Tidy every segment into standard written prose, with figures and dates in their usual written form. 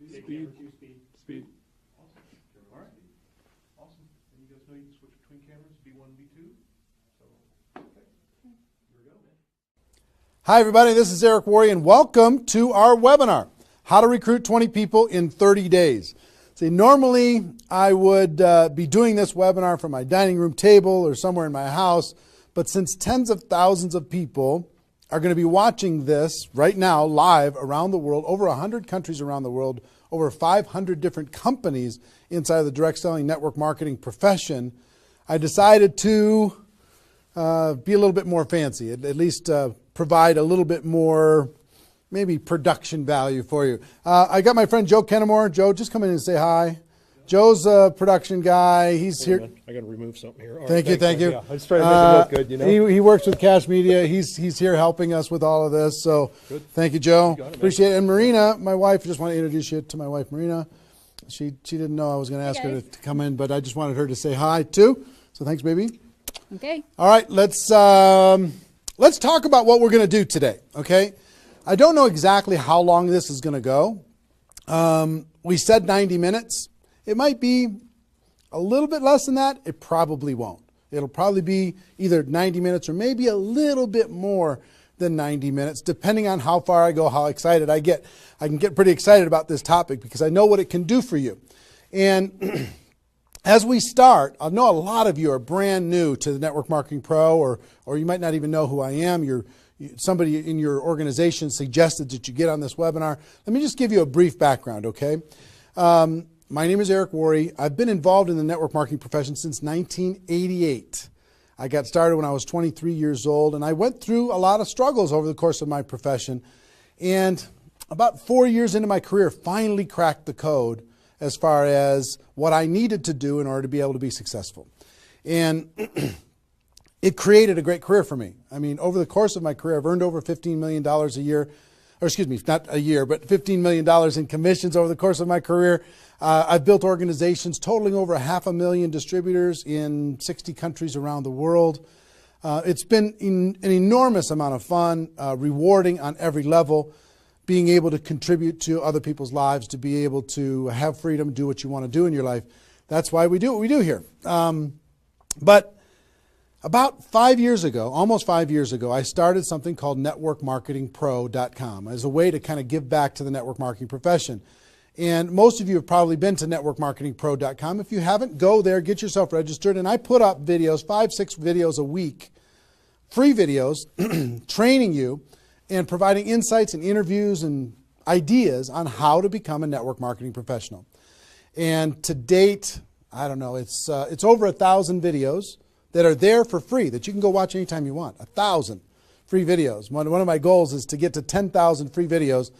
Speed. Speed. Awesome. All right. Awesome. And you guys know you can switch between cameras, B1, B2. So, okay. Here we go, man. Hi, everybody. This is Eric Worre, and welcome to our webinar, How to Recruit 20 People in 30 Days. See, normally I would be doing this webinar from my dining room table or somewhere in my house, but since tens of thousands of people are going to be watching this right now live around the world, over 100 countries around the world, over 500 different companies inside of the direct selling network marketing profession, I decided to be a little bit more fancy, at least provide a little bit more maybe production value for you. I got my friend Joe Kennemore. Joe, just come in and say hi. Joe's a production guy. He's here. I got to remove something here. Thank you. Yeah, I just trying to make it look good, you know. He works with Cash Media. He's here helping us with all of this. So Good. Thank you, Joe. You got it, Appreciate it. And Marina, my wife, just want to introduce you to my wife, Marina. She didn't know I was going to ask her to come in, but I just wanted her to say hi too. So thanks, baby. Okay. All right, let's talk about what we're going to do today. Okay, I don't know exactly how long this is going to go. We said 90 minutes. It might be a little bit less than that. It probably won't. It'll probably be either 90 minutes or maybe a little bit more than 90 minutes, depending on how far I go, how excited I get. I can get pretty excited about this topic because I know what it can do for you. And as we start, I know a lot of you are brand new to the Network Marketing Pro, or you might not even know who I am. Somebody in your organization suggested that you get on this webinar. Let me just give you a brief background, okay? My name is Eric Worre. I've been involved in the network marketing profession since 1988. I got started when I was 23 years old, and I went through a lot of struggles over the course of my profession. And about 4 years into my career, finally cracked the code as far as what I needed to do in order to be able to be successful. And it created a great career for me. I mean, over the course of my career, I've earned over $15 million a year, or excuse me, not a year, but $15 million in commissions over the course of my career. I've built organizations totaling over 500,000 distributors in 60 countries around the world. It's been an enormous amount of fun, rewarding on every level, being able to contribute to other people's lives, to be able to have freedom, do what you want to do in your life. That's why we do what we do here. But about 5 years ago, almost 5 years ago, I started something called networkmarketingpro.com as a way to kind of give back to the network marketing profession. And most of you have probably been to networkmarketingpro.com. If you haven't, go there, get yourself registered. And I put up videos, 5-6 videos a week, free videos, training you and providing insights and interviews and ideas on how to become a network marketing professional. And to date, I don't know, it's over 1,000 videos that are there for free that you can go watch anytime you want. 1,000 free videos. One of my goals is to get to 10,000 free videos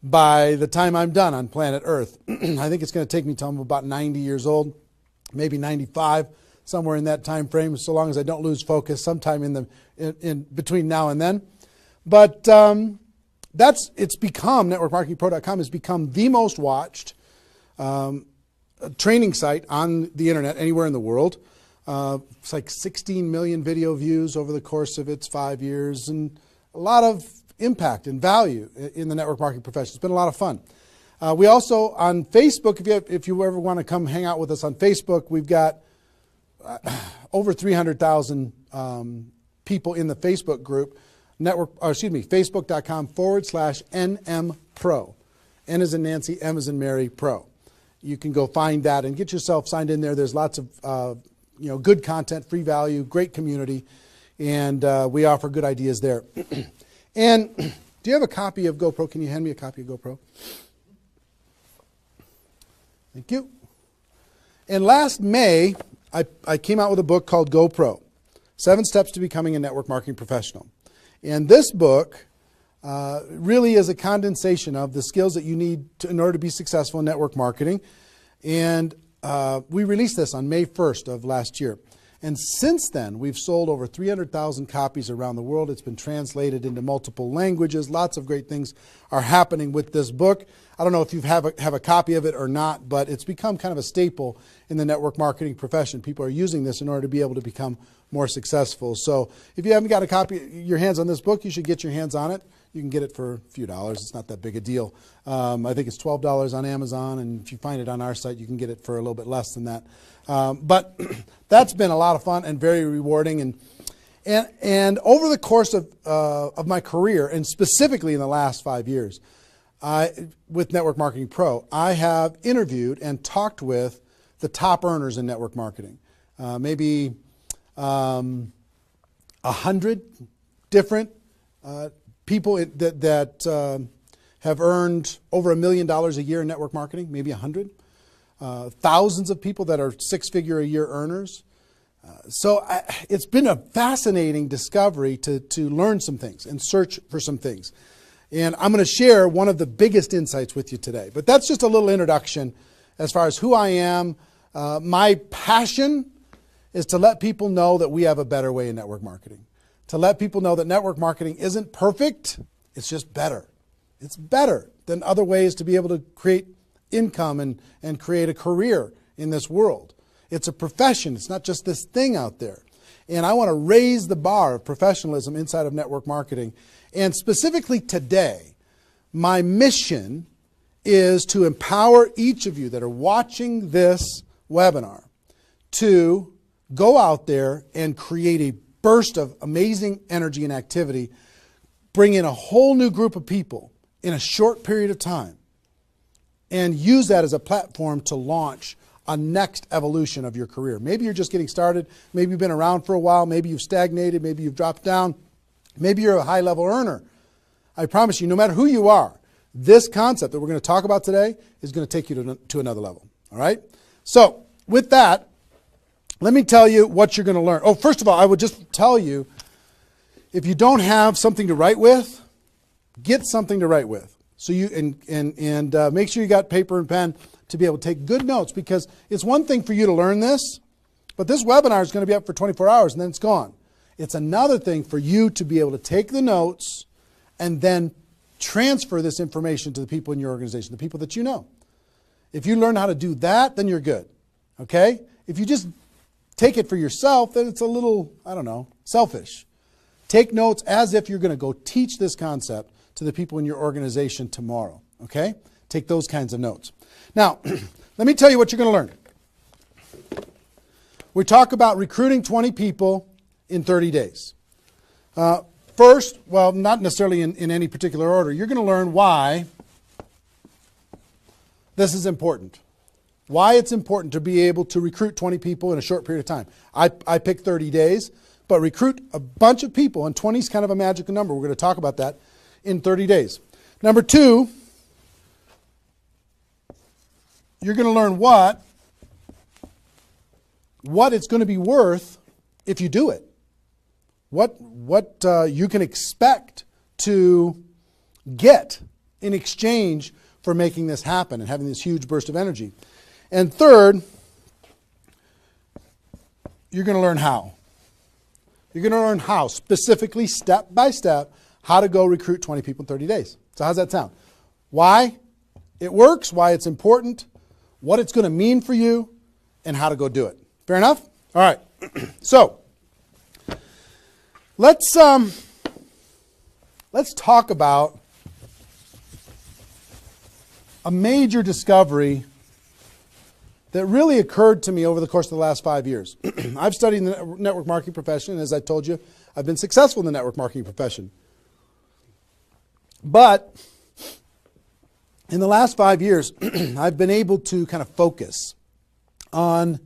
by the time I'm done on planet Earth. I think it's going to take me till I'm about 90 years old, maybe 95, somewhere in that time frame, so long as I don't lose focus sometime in between now and then. But it's become, networkmarketingpro.com has become the most watched training site on the internet anywhere in the world. It's like 16 million video views over the course of its 5 years, and a lot of impact and value in the network marketing profession. It's been a lot of fun. We also, on Facebook, if you ever want to come hang out with us on Facebook, we've got over 300,000 people in the Facebook group, facebook.com/NMPro. N as in Nancy, M as in Mary, Pro. You can go find that and get yourself signed in there. There's lots of good content, free value, great community, and we offer good ideas there. And do you have a copy of GoPro? Can you hand me a copy of GoPro? Thank you. And last May, I came out with a book called GoPro, 7 Steps to Becoming a Network Marketing Professional. And this book really is a condensation of the skills that you need in order to be successful in network marketing. And we released this on May 1st of last year. And since then, we've sold over 300,000 copies around the world. It's been translated into multiple languages. Lots of great things are happening with this book. I don't know if you have a copy of it or not, but it's become kind of a staple in the network marketing profession. People are using this in order to be able to become more successful. So if you haven't got a copy, your hands on this book, you should get your hands on it. You can get it for a few dollars. It's not that big a deal. I think it's $12 on Amazon, and if you find it on our site, you can get it for a little bit less than that. But that's been a lot of fun and very rewarding. And over the course of my career, and specifically in the last 5 years, with Network Marketing Pro, I have interviewed and talked with the top earners in network marketing. Maybe 100 different people that have earned over $1 million a year in network marketing, maybe 100. Thousands of people that are six-figure a year earners. It's been a fascinating discovery to learn some things and search for some things. And I'm going to share one of the biggest insights with you today. But that's just a little introduction as far as who I am. My passion is to let people know that we have a better way in network marketing. To let people know that network marketing isn't perfect, it's just better. It's better than other ways to be able to create income and create a career in this world. It's a profession. It's not just this thing out there. And I want to raise the bar of professionalism inside of network marketing. And specifically today, my mission is to empower each of you that are watching this webinar to go out there and create a burst of amazing energy and activity, bring in a whole new group of people in a short period of time, and use that as a platform to launch a next evolution of your career. Maybe you're just getting started. Maybe you've been around for a while. Maybe you've stagnated. Maybe you've dropped down. Maybe you're a high-level earner. I promise you, no matter who you are, this concept that we're going to talk about today is going to take you to another level. All right? So with that, let me tell you what you're going to learn. Oh, first of all, I would just tell you, if you don't have something to write with, get something to write with. So you and make sure you got paper and pen to be able to take good notes, because it's one thing for you to learn this, but this webinar is going to be up for 24 hours and then it's gone. It's another thing for you to be able to take the notes and then transfer this information to the people in your organization, the people that you know. If you learn how to do that, then you're good. Okay? If you just take it for yourself, then it's a little, I don't know, selfish. Take notes as if you're going to go teach this concept to the people in your organization tomorrow. Okay? Take those kinds of notes. Now, let me tell you what you're going to learn. We talk about recruiting 20 people in 30 days. First, well, not necessarily in any particular order, you're going to learn why this is important. Why it's important to be able to recruit 20 people in a short period of time. I picked 30 days, but recruit a bunch of people, and 20 is kind of a magical number. We're going to talk about that in 30 days. Number two, you're going to learn what it's going to be worth if you do it. What you can expect to get in exchange for making this happen and having this huge burst of energy. And third, you're going to learn how. You're going to learn how, specifically, step by step, how to go recruit 20 people in 30 days. So how's that sound? Why it works, why it's important, what it's going to mean for you, and how to go do it. Fair enough? All right. So let's talk about a major discovery that really occurred to me over the course of the last 5 years. I've studied the network marketing profession, and as I told you, I've been successful in the network marketing profession. But in the last 5 years, I've been able to kind of focus on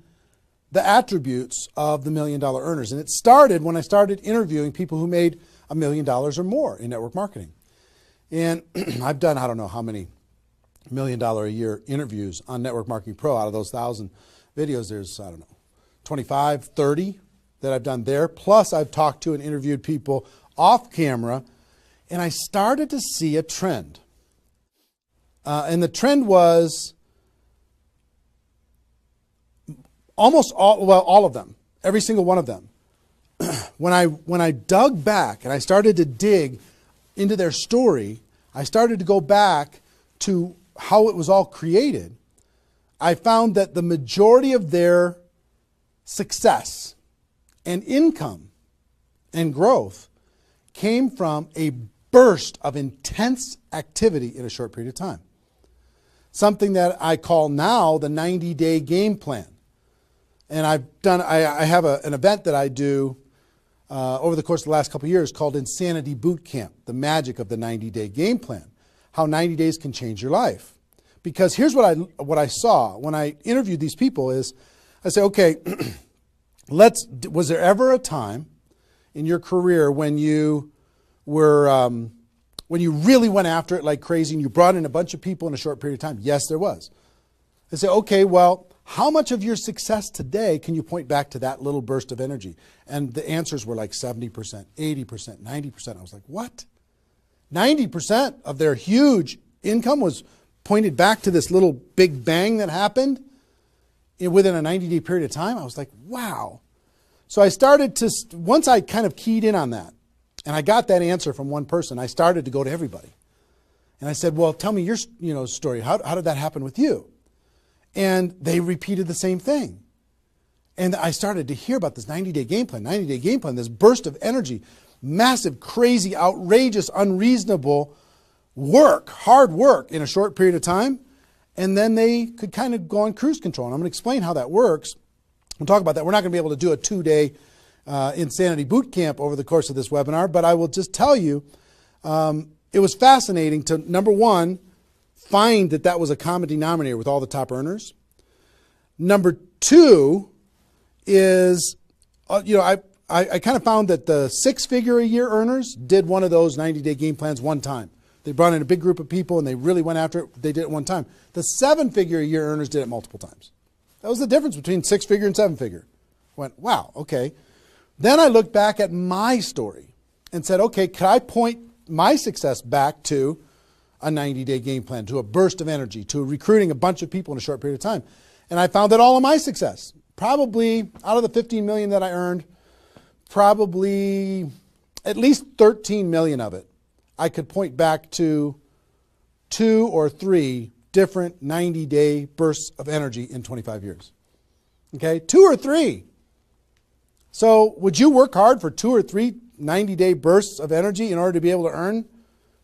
the attributes of the $1 million earners. And it started when I started interviewing people who made $1 million or more in network marketing. And I've done, I don't know how many $1 million a year interviews on Network Marketing Pro. Out of those 1,000 videos, there's, I don't know, 25, 30 that I've done there. Plus, I've talked to and interviewed people off camera, and I started to see a trend. And the trend was almost all of them, every single one of them. When I dug back and I started to dig into their story, I started to go back to how it was all created. I found that the majority of their success and income and growth came from a burst of intense activity in a short period of time. Something that I call now the 90-day game plan. And I have an event that I do over the course of the last couple of years called Insanity Boot Camp, the magic of the 90-day game plan, how 90 days can change your life. Because here's what I saw when I interviewed these people is, I say, okay, was there ever a time in your career when you were, when you really went after it like crazy and you brought in a bunch of people in a short period of time? Yes, there was. I say, okay, well, how much of your success today can you point back to that little burst of energy? And the answers were like 70%, 80%, 90%. I was like, what? 90% of their huge income was pointed back to this little big bang that happened within a 90-day period of time. I was like, wow. So I started to, once I kind of keyed in on that, and I got that answer from one person, I started to go to everybody. And I said, well, tell me your story. How did that happen with you? And they repeated the same thing. And I started to hear about this 90-day game plan, this burst of energy, massive, crazy, outrageous, unreasonable work, hard work in a short period of time. And then they could kind of go on cruise control. And I'm going to explain how that works. We'll talk about that. We're not going to be able to do a 2-day Insanity Boot Camp over the course of this webinar, but I will just tell you, it was fascinating to, number one, find that was a common denominator with all the top earners. Number two is, I kind of found that the 6-figure-a-year earners did one of those 90-day game plans one time. They brought in a big group of people and they really went after it. They did it one time. The 7-figure-a-year earners did it multiple times. That was the difference between 6-figure and 7-figure. Went, wow, okay. Then I looked back at my story and said, okay, could I point my success back to a 90-day game plan, to a burst of energy, to recruiting a bunch of people in a short period of time? And I found that all of my success, probably out of the 15 million that I earned, probably at least 13 million of it, I could point back to 2 or 3 different 90-day bursts of energy in 25 years. Okay, 2 or 3. So would you work hard for 2 or 3 90-day bursts of energy in order to be able to earn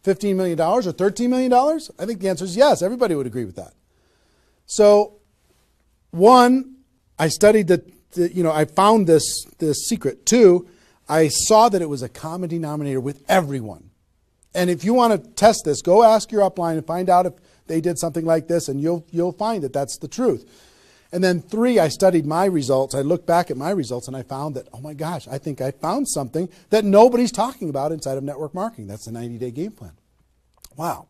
$15 million or $13 million? I think the answer is yes. Everybody would agree with that. So, one, I studied I found this secret. 2, I saw that it was a common denominator with everyone. And if you want to test this, go ask your upline and find out if they did something like this, and you'll find that that's the truth. And then 3, I studied my results. I looked back at my results and I found that, oh my gosh, I think I found something that nobody's talking about inside of network marketing. That's the 90-day game plan. Wow.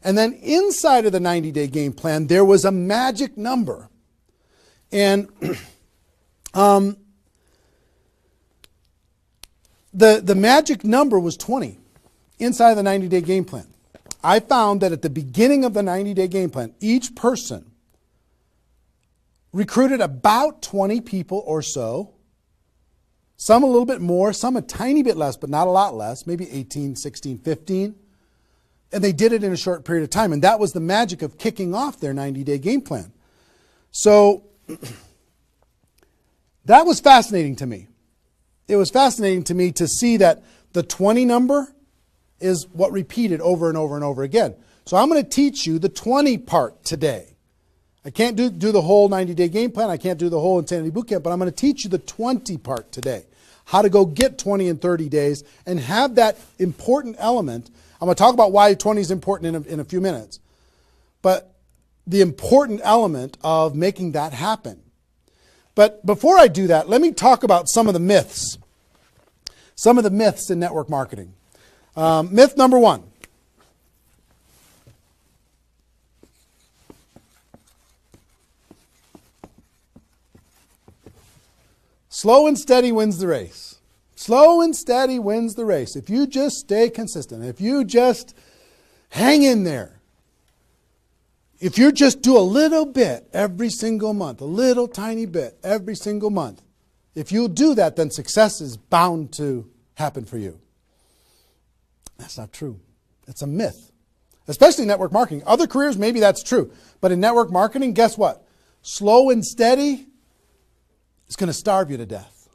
And then inside of the 90-day game plan, there was a magic number. And the magic number was 20 inside of the 90-day game plan. I found that at the beginning of the 90-day game plan, each person recruited about 20 people or so, some a little bit more, some a tiny bit less, but not a lot less, maybe 18, 16, 15. And they did it in a short period of time. And that was the magic of kicking off their 90-day game plan. So that was fascinating to me. It was fascinating to me to see that the 20 number is what repeated over and over and over again. So I'm going to teach you the 20 part today. I can't do the whole 90-day game plan. I can't do the whole Insanity Bootcamp, but I'm going to teach you the 20 part today. How to go get 20 in 30 days and have that important element. I'm going to talk about why 20 is important in a few minutes. But the important element of making that happen. But before I do that, let me talk about some of the myths. Some of the myths in network marketing. Myth number 1. Slow and steady wins the race. Slow and steady wins the race. If you just stay consistent, if you just hang in there, if you just do a little bit every single month, a little tiny bit every single month, if you do that, then success is bound to happen for you. That's not true. It's a myth, especially in network marketing. Other careers, maybe that's true. But in network marketing, guess what? Slow and steady is going to starve you to death.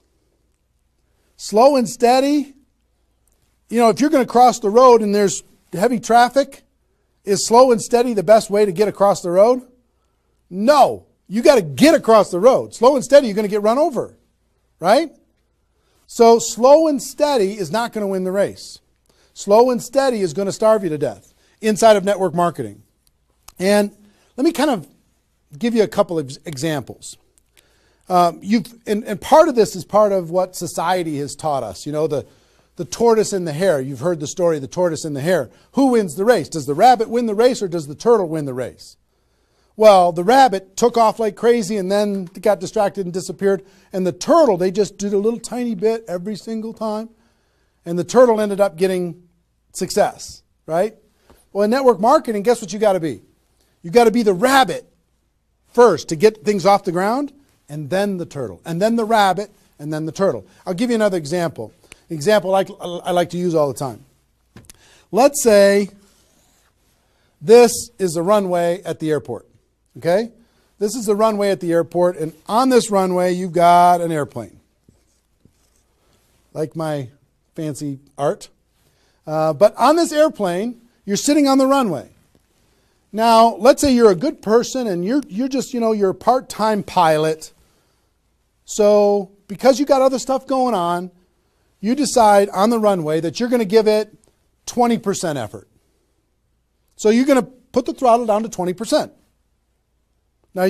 Slow and steady if you're going to cross the road and there's heavy traffic, is slow and steady the best way to get across the road? No. You got to get across the road. Slow and steady, you're going to get run over, right? So slow and steady is not going to win the race. Slow and steady is going to starve you to death inside of network marketing. And let me kind of give you a couple of examples. And part of this is part of what society has taught us. The tortoise and the hare. You've heard the story of the tortoise and the hare. Who wins the race? Does the rabbit win the race or does the turtle win the race? Well, the rabbit took off like crazy and then got distracted and disappeared. And the turtle, they just did a little tiny bit every single time. And the turtle ended up getting success, right? Well, in network marketing, guess what you got to be? You got to be the rabbit first to get things off the ground, and then the turtle, and then the rabbit, and then the turtle. I'll give you another example. Example I like to use all the time. Let's say this is the runway at the airport. Okay? This is the runway at the airport, and on this runway you've got an airplane. Like my fancy art. But on this airplane, you're sitting on the runway. Now, let's say you're a good person and you're just, you're a part-time pilot. So, because you got other stuff going on, you decide on the runway that you're going to give it 20% effort. So you're going to put the throttle down to 20%. Now,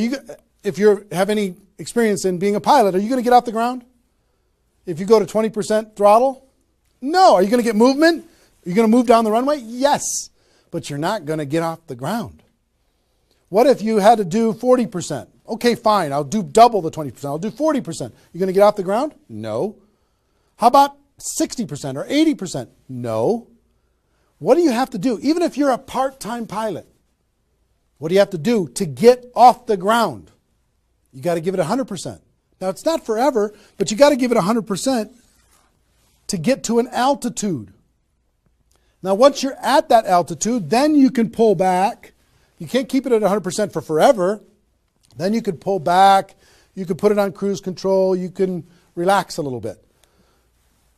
if you have any experience in being a pilot, are you going to get off the ground? If you go to 20% throttle? No. Are you going to get movement? Are you going to move down the runway? Yes. But you're not going to get off the ground. What if you had to do 40%? Okay, fine. I'll do double the 20%. I'll do 40%. You going to get off the ground? No. How about 60% or 80%? No. What do you have to do? Even if you're a part-time pilot, what do you have to do to get off the ground? You got to give it 100%. Now, it's not forever, but you got to give it 100% to get to an altitude. Now, once you're at that altitude, then you can pull back. You can't keep it at 100% for forever. Then you could pull back. You could put it on cruise control. You can relax a little bit.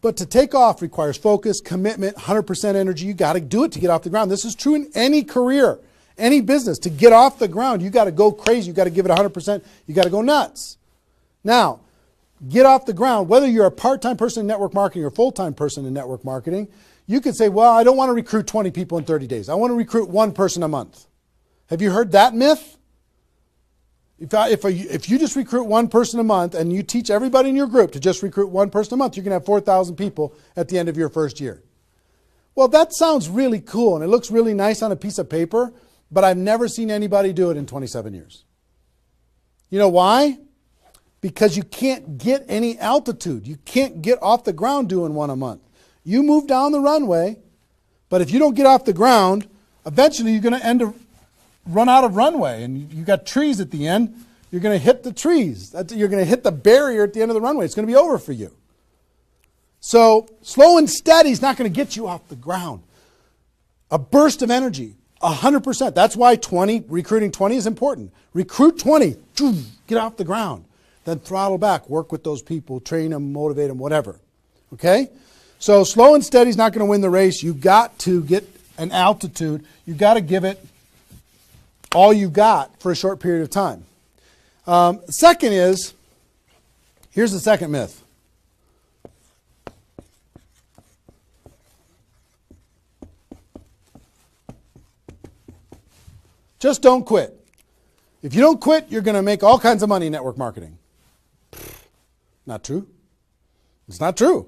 But to take off requires focus, commitment, 100% energy. You got to do it to get off the ground. This is true in any career, any business. To get off the ground, you got to go crazy. You got to give it 100%. You got to go nuts. Now, get off the ground. Whether you're a part-time person in network marketing or a full-time person in network marketing, you could say, well, I don't want to recruit 20 people in 30 days. I want to recruit one person a month. Have you heard that myth? If you just recruit one person a month and you teach everybody in your group to just recruit one person a month, you're going to have 4,000 people at the end of your first year. Well, that sounds really cool and it looks really nice on a piece of paper, but I've never seen anybody do it in 27 years. You know why? Because you can't get any altitude. You can't get off the ground doing one a month. You move down the runway, but if you don't get off the ground, eventually you're going to run out of runway, and you got trees at the end. You're going to hit the trees. You're going to hit the barrier at the end of the runway. It's going to be over for you. So slow and steady is not going to get you off the ground. A burst of energy, 100%. That's why recruiting 20 is important. Recruit 20, get off the ground. Then throttle back, work with those people, train them, motivate them, whatever. Okay? So slow and steady is not going to win the race. You've got to get an altitude. You've got to give it all you got for a short period of time. Second is, here's the second myth. Just don't quit. If you don't quit, you're going to make all kinds of money in network marketing. Not true. It's not true.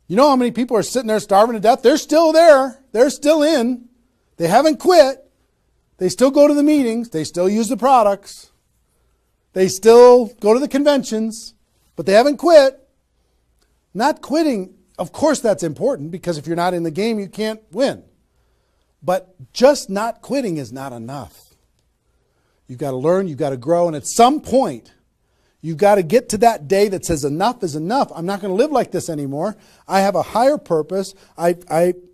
You know how many people are sitting there starving to death? They're still there. They're still in. They haven't quit. They still go to the meetings. They still use the products. They still go to the conventions, but they haven't quit. Not quitting, of course that's important because if you're not in the game, you can't win. But just not quitting is not enough. You've got to learn, you've got to grow, and at some point, you've got to get to that day that says enough is enough. I'm not going to live like this anymore. I have a higher purpose. I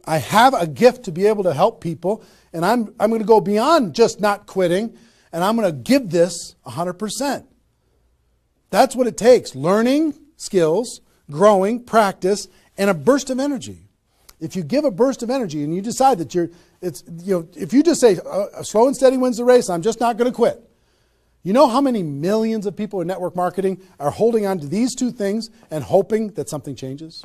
have a gift to be able to help people, and I'm going to go beyond just not quitting, and I'm going to give this 100%. That's what it takes. Learning skills, growing, practice, and a burst of energy. If you give a burst of energy and you decide that if you just say, slow and steady wins the race, I'm just not going to quit. You know how many millions of people in network marketing are holding on to these two things and hoping that something changes?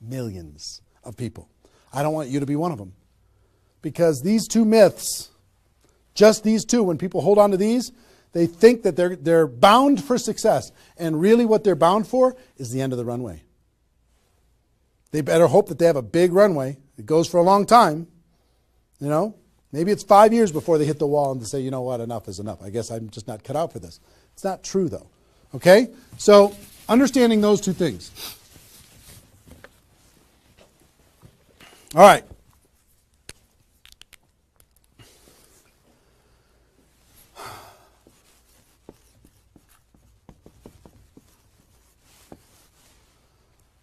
Millions of people. I don't want you to be one of them. Because these two myths, just these two, when people hold on to these, they think that they're bound for success. And really what they're bound for is the end of the runway. They better hope that they have a big runway. It goes for a long time. You know, maybe it's 5 years before they hit the wall and they say, you know what, enough is enough. I guess I'm just not cut out for this. It's not true though. Okay? So understanding those two things. All right.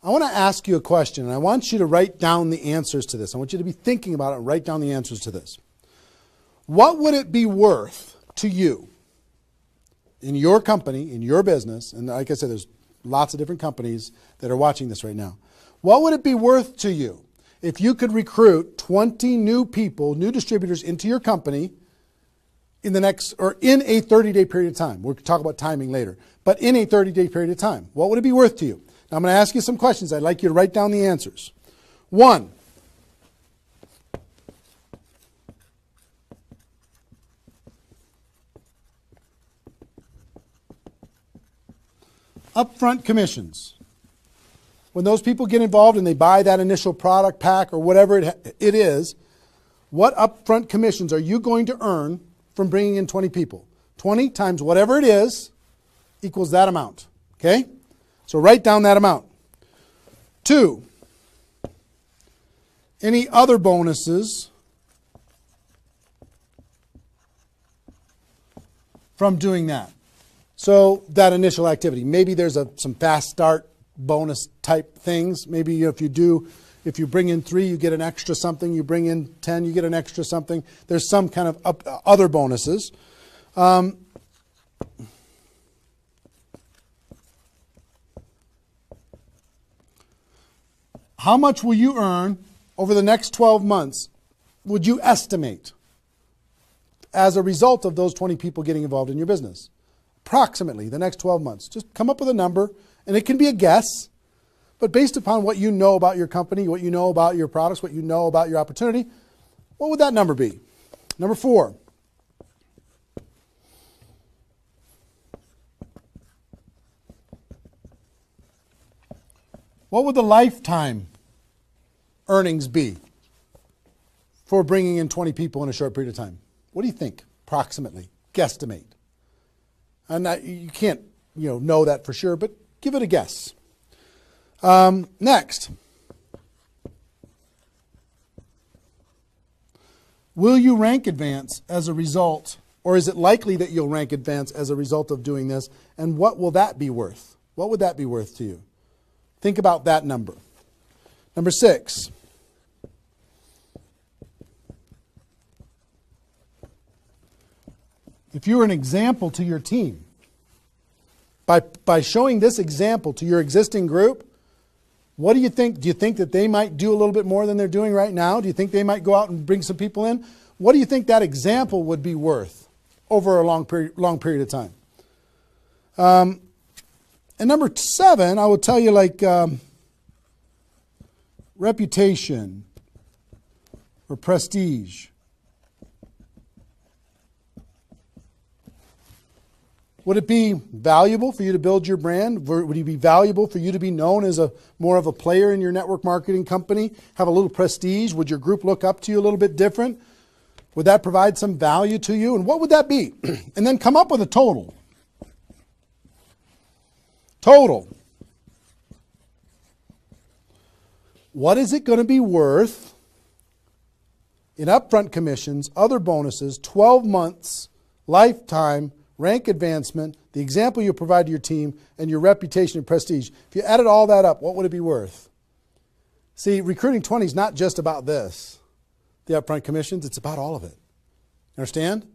I want to ask you a question, and I want you to write down the answers to this. I want you to be thinking about it and write down the answers to this. What would it be worth to you in your company, in your business, and like I said, there's lots of different companies that are watching this right now. What would it be worth to you if you could recruit 20 new people, new distributors into your company in a 30-day period of time? We'll talk about timing later, but in a 30-day period of time. What would it be worth to you? Now, I'm going to ask you some questions. I'd like you to write down the answers. 1, upfront commissions. When those people get involved and they buy that initial product pack or whatever it is, what upfront commissions are you going to earn from bringing in 20 people? 20 times whatever it is equals that amount. Okay? So write down that amount. 2, any other bonuses from doing that? So that initial activity. Maybe there's some fast start bonus type things. Maybe if you bring in 3, you get an extra something. You bring in 10, you get an extra something. There's some kind of other bonuses. How much will you earn over the next 12 months, would you estimate, as a result of those 20 people getting involved in your business? Approximately the next 12 months. Just come up with a number, and it can be a guess, but based upon what you know about your company, what you know about your products, what you know about your opportunity, what would that number be? Number 4. What would the lifetime earnings be for bringing in 20 people in a short period of time? What do you think, approximately? Guesstimate. And you can't know that for sure, but give it a guess. Next. Will you rank advance as a result, or is it likely that you'll rank advance as a result of doing this? And what will that be worth? What would that be worth to you? Think about that number. Number 6. If you were an example to your team, by showing this example to your existing group, what do you think? Do you think that they might do a little bit more than they're doing right now? Do you think they might go out and bring some people in? What do you think that example would be worth over a long period of time? And number 7, I will tell you, like reputation or prestige. Would it be valuable for you to build your brand? Would it be valuable for you to be known as more of a player in your network marketing company? Have a little prestige? Would your group look up to you a little bit different? Would that provide some value to you? And what would that be? And then come up with a total. Total. What is it going to be worth in upfront commissions, other bonuses, 12 months, lifetime, rank advancement, the example you provide to your team, and your reputation and prestige? If you added all that up, what would it be worth? See, recruiting 20 is not just about this, the upfront commissions. It's about all of it. Understand?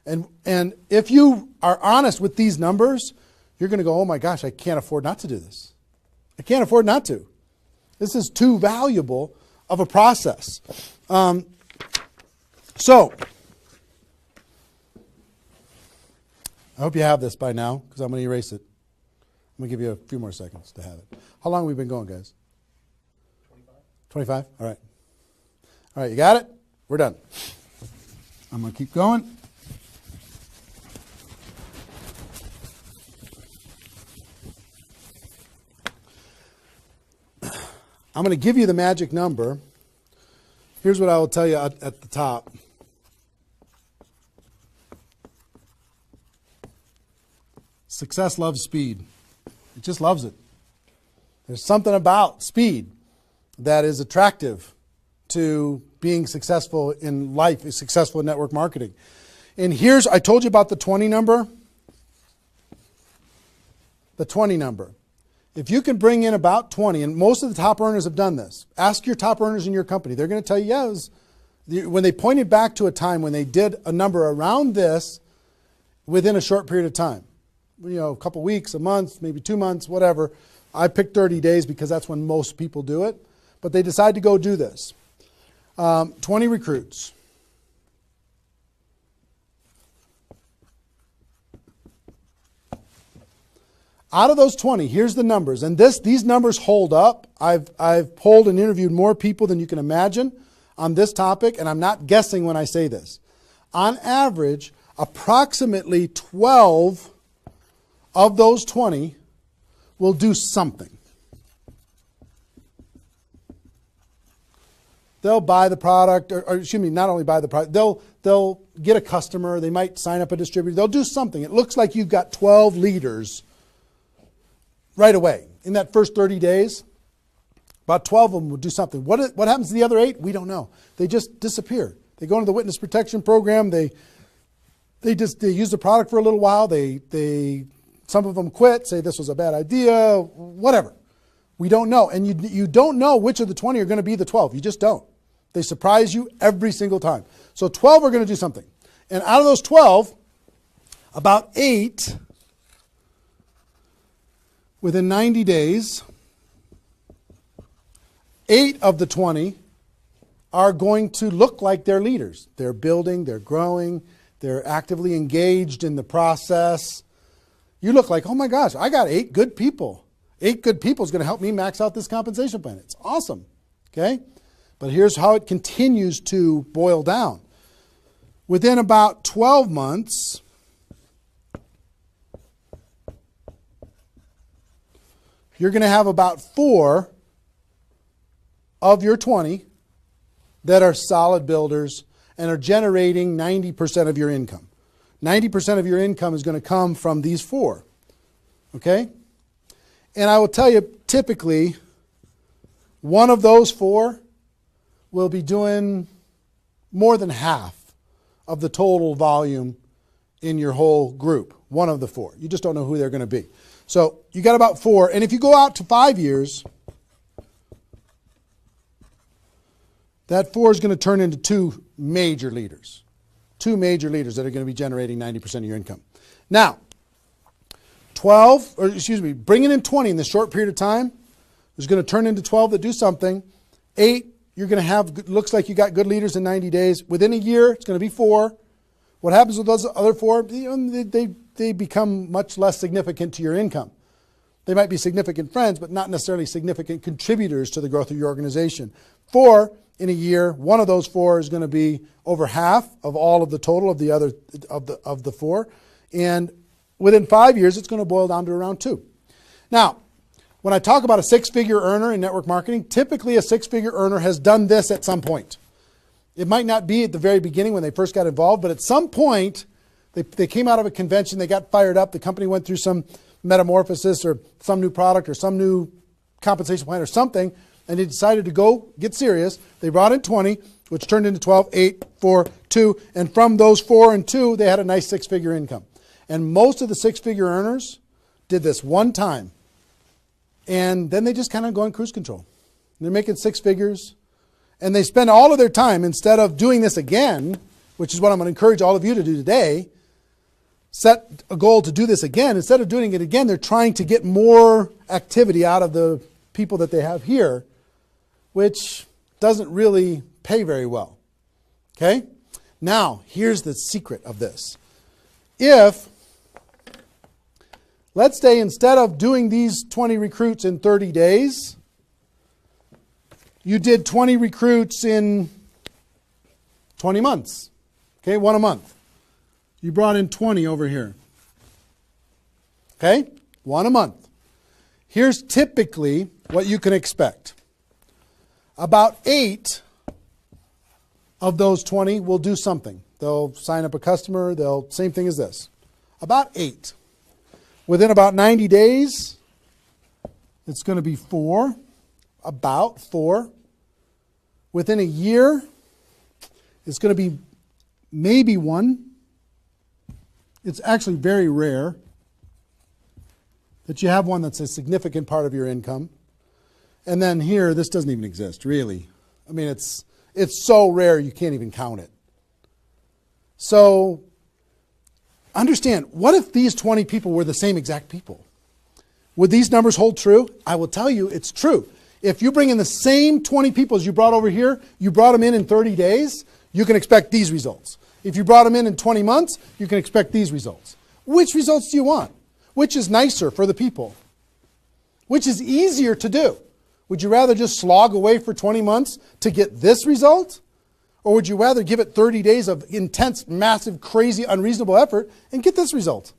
And if you are honest with these numbers, you're going to go, oh my gosh, I can't afford not to do this. I can't afford not to. This is too valuable of a process. So, I hope you have this by now, because I'm going to erase it. I'm going to give you a few more seconds to have it. How long have we been going, guys? 25? All right. All right, you got it? We're done. I'm going to keep going. I'm going to give you the magic number. Here's what I will tell you at the top. Success loves speed. It just loves it. There's something about speed that is attractive to being successful in life, successful in network marketing. And I told you about the 20 number. The 20 number. If you can bring in about 20, and most of the top earners have done this. Ask your top earners in your company. They're going to tell you, yes. When they pointed back to a time when they did a number around this within a short period of time. A couple weeks, a month, maybe 2 months, whatever. I picked 30 days because that's when most people do it. But they decide to go do this. 20 recruits. Out of those 20, here's the numbers. And these numbers hold up. I've polled and interviewed more people than you can imagine on this topic, and I'm not guessing when I say this. On average, approximately 12 of those 20 will do something. They'll buy the product, or excuse me, not only buy the product, they'll get a customer, they might sign up a distributor, they'll do something. It looks like you've got 12 leaders right away. In that first 30 days, about 12 of them will do something. What happens to the other 8? We don't know. They just disappear. They go into the witness protection program. They use the product for a little while. Some of them quit, say this was a bad idea, whatever. We don't know. And you don't know which of the 20 are going to be the 12. You just don't. They surprise you every single time. So 12 are going to do something. And out of those 12, about 8 within 90 days, 8 of the 20 are going to look like they're leaders. They're building, they're growing, they're actively engaged in the process. You look like, oh my gosh, I got 8 good people. 8 good people is going to help me max out this compensation plan. It's awesome. Okay? But here's how it continues to boil down. Within about 12 months, you're going to have about 4 of your 20 that are solid builders and are generating 90% of your income. 90% of your income is going to come from these 4. Okay? And I will tell you, typically, one of those 4 will be doing more than half of the total volume in your whole group. One of the 4. You just don't know who they're going to be. So you got about 4. And if you go out to 5 years, that 4 is going to turn into 2 major leaders. 2 major leaders that are going to be generating 90% of your income. Now, bringing in 20 in this short period of time is going to turn into 12 that do something. 8, you're going to have, looks like you got good leaders in 90 days. Within a year, it's going to be 4. What happens with those other 4? They become much less significant to your income. They might be significant friends, but not necessarily significant contributors to the growth of your organization. 4, in a year, one of those 4 is going to be over half of all of the total of the other of the 4. And within 5 years, it's going to boil down to around 2. Now, when I talk about a 6-figure earner in network marketing, typically a 6-figure earner has done this at some point. It might not be at the very beginning when they first got involved, but at some point, they came out of a convention, they got fired up, the company went through some metamorphosis or some new product or some new compensation plan or something, and they decided to go get serious. They brought in 20, which turned into 12, 8, 4, 2, and from those 4 and 2, they had a nice 6-figure income. And most of the 6-figure earners did this one time. And then they just kind of go on cruise control. They're making 6 figures. And they spend all of their time, instead of doing this again, which is what I'm going to encourage all of you to do today, set a goal to do this again. Instead of doing it again, they're trying to get more activity out of the people that they have here which doesn't really pay very well. Okay? Now, here's the secret of this. If, let's say instead of doing these 20 recruits in 30 days, you did 20 recruits in 20 months. Okay, one a month. You brought in 20 over here. Okay, one a month. Here's typically what you can expect. About 8 of those 20 will do something. They'll sign up a customer. Same thing as this. About 8. Within about 90 days, it's going to be 4. About 4. Within a year, it's going to be maybe 1. It's actually very rare that you have one that's a significant part of your income. And then here, this doesn't even exist, really. I mean, it's so rare you can't even count it. So understand, what if these 20 people were the same exact people? Would these numbers hold true? I will tell you it's true. If you bring in the same 20 people as you brought over here, you brought them in 30 days, you can expect these results. If you brought them in 20 months, you can expect these results. Which results do you want? Which is nicer for the people? Which is easier to do? Would you rather just slog away for 20 months to get this result? Or would you rather give it 30 days of intense, massive, crazy, unreasonable effort and get this result?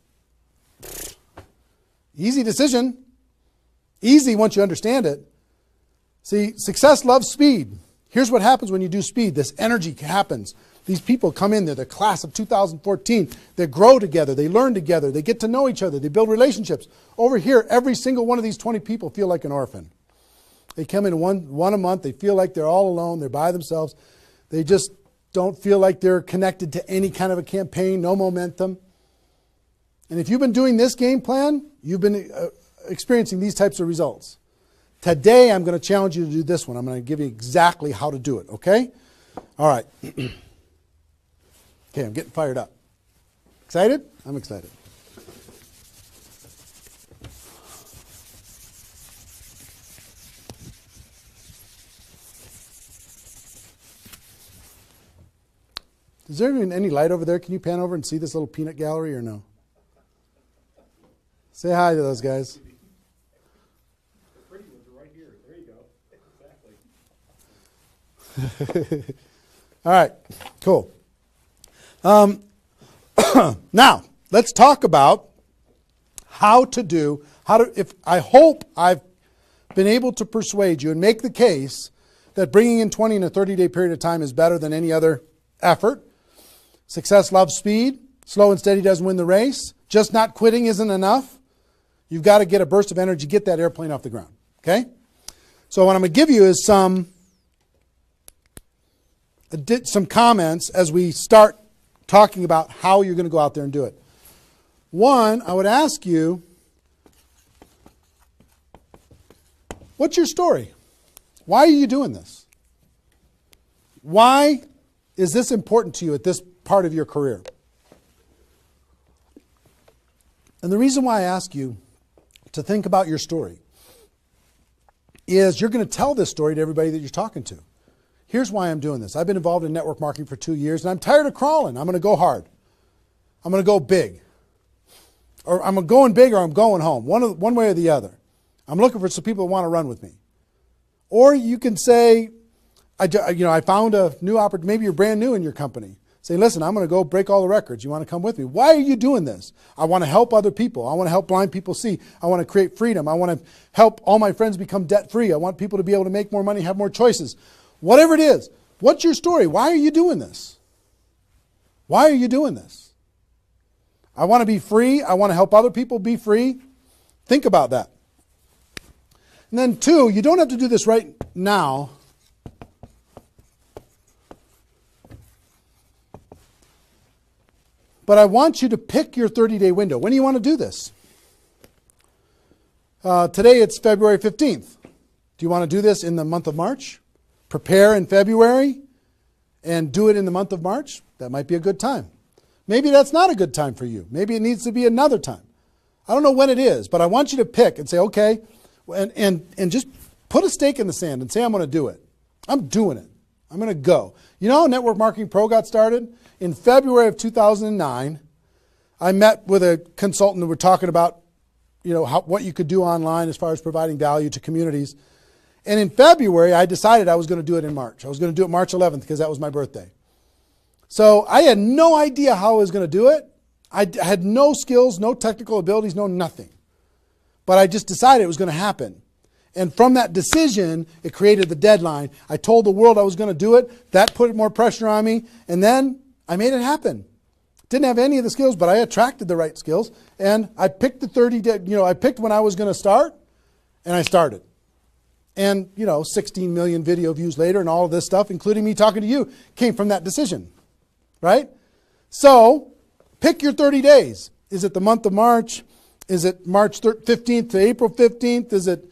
Easy decision. Easy once you understand it. See, success loves speed. Here's what happens when you do speed. This energy happens. These people come in, they're the class of 2014. They grow together, they learn together, they get to know each other, they build relationships. Over here, every single one of these 20 people feel like an orphan. They come in one a month, they feel like they're all alone, they're by themselves. They just don't feel like they're connected to any kind of a campaign, no momentum. And if you've been doing this game plan, you've been experiencing these types of results. Today, I'm going to challenge you to do this one. I'm going to give you exactly how to do it, okay? All right. Okay, I'm getting fired up. Excited? I'm excited. Is there even any light over there? Can you pan over and see this little peanut gallery or no? Say hi to those guys. The pretty ones are right here. There you go. Exactly. All right, cool. Now, let's talk about I hope I've been able to persuade you and make the case that bringing in 20 in a 30-day period of time is better than any other effort. Success loves speed. Slow and steady doesn't win the race. Just not quitting isn't enough. You've got to get a burst of energy, get that airplane off the ground. Okay? So what I'm going to give you is some comments as we start talking about how you're going to go out there and do it. One, I would ask you, what's your story? Why are you doing this? Why is this important to you at this part of your career? And the reason why I ask you to think about your story is you're going to tell this story to everybody that you're talking to. Here's why I'm doing this. I've been involved in network marketing for 2 years, and I'm tired of crawling. I'm going to go hard. I'm going to go big. Or I'm going big or I'm going home, one way or the other. I'm looking for some people that want to run with me. Or you can say, I found a new opportunity. Maybe you're brand new in your company. Say, listen, I'm going to go break all the records. You want to come with me? Why are you doing this? I want to help other people. I want to help blind people see. I want to create freedom. I want to help all my friends become debt-free. I want people to be able to make more money, have more choices. Whatever it is, what's your story? Why are you doing this? Why are you doing this? I want to be free. I want to help other people be free. Think about that. And then 2, you don't have to do this right now. But I want you to pick your 30-day window. When do you want to do this? Today it's February 15th. Do you want to do this in the month of March? Prepare in February and do it in the month of March? That might be a good time. Maybe that's not a good time for you. Maybe it needs to be another time. I don't know when it is, but I want you to pick and say, okay, and just Put a stake in the sand and say, I'm going to do it. I'm doing it. I'm going to go. You know how Network Marketing Pro got started? In February of 2009, I met with a consultant and we're talking about, what you could do online as far as providing value to communities. And in February, I decided I was going to do it in March. I was going to do it March 11th because that was my birthday. So I had no idea how I was going to do it. I had no skills, no technical abilities, no nothing. But I just decided it was going to happen. And from that decision, it created the deadline. I told the world I was going to do it. That put more pressure on me. And then I made it happen. Didn't have any of the skills, but I attracted the right skills. And I picked the 30 day, I picked when I was going to start, and I started. And, 16 million video views later and all of this stuff, including me talking to you, came from that decision. Right? So, pick your 30 days. Is it the month of March? Is it March 15th to April 15th? Is it,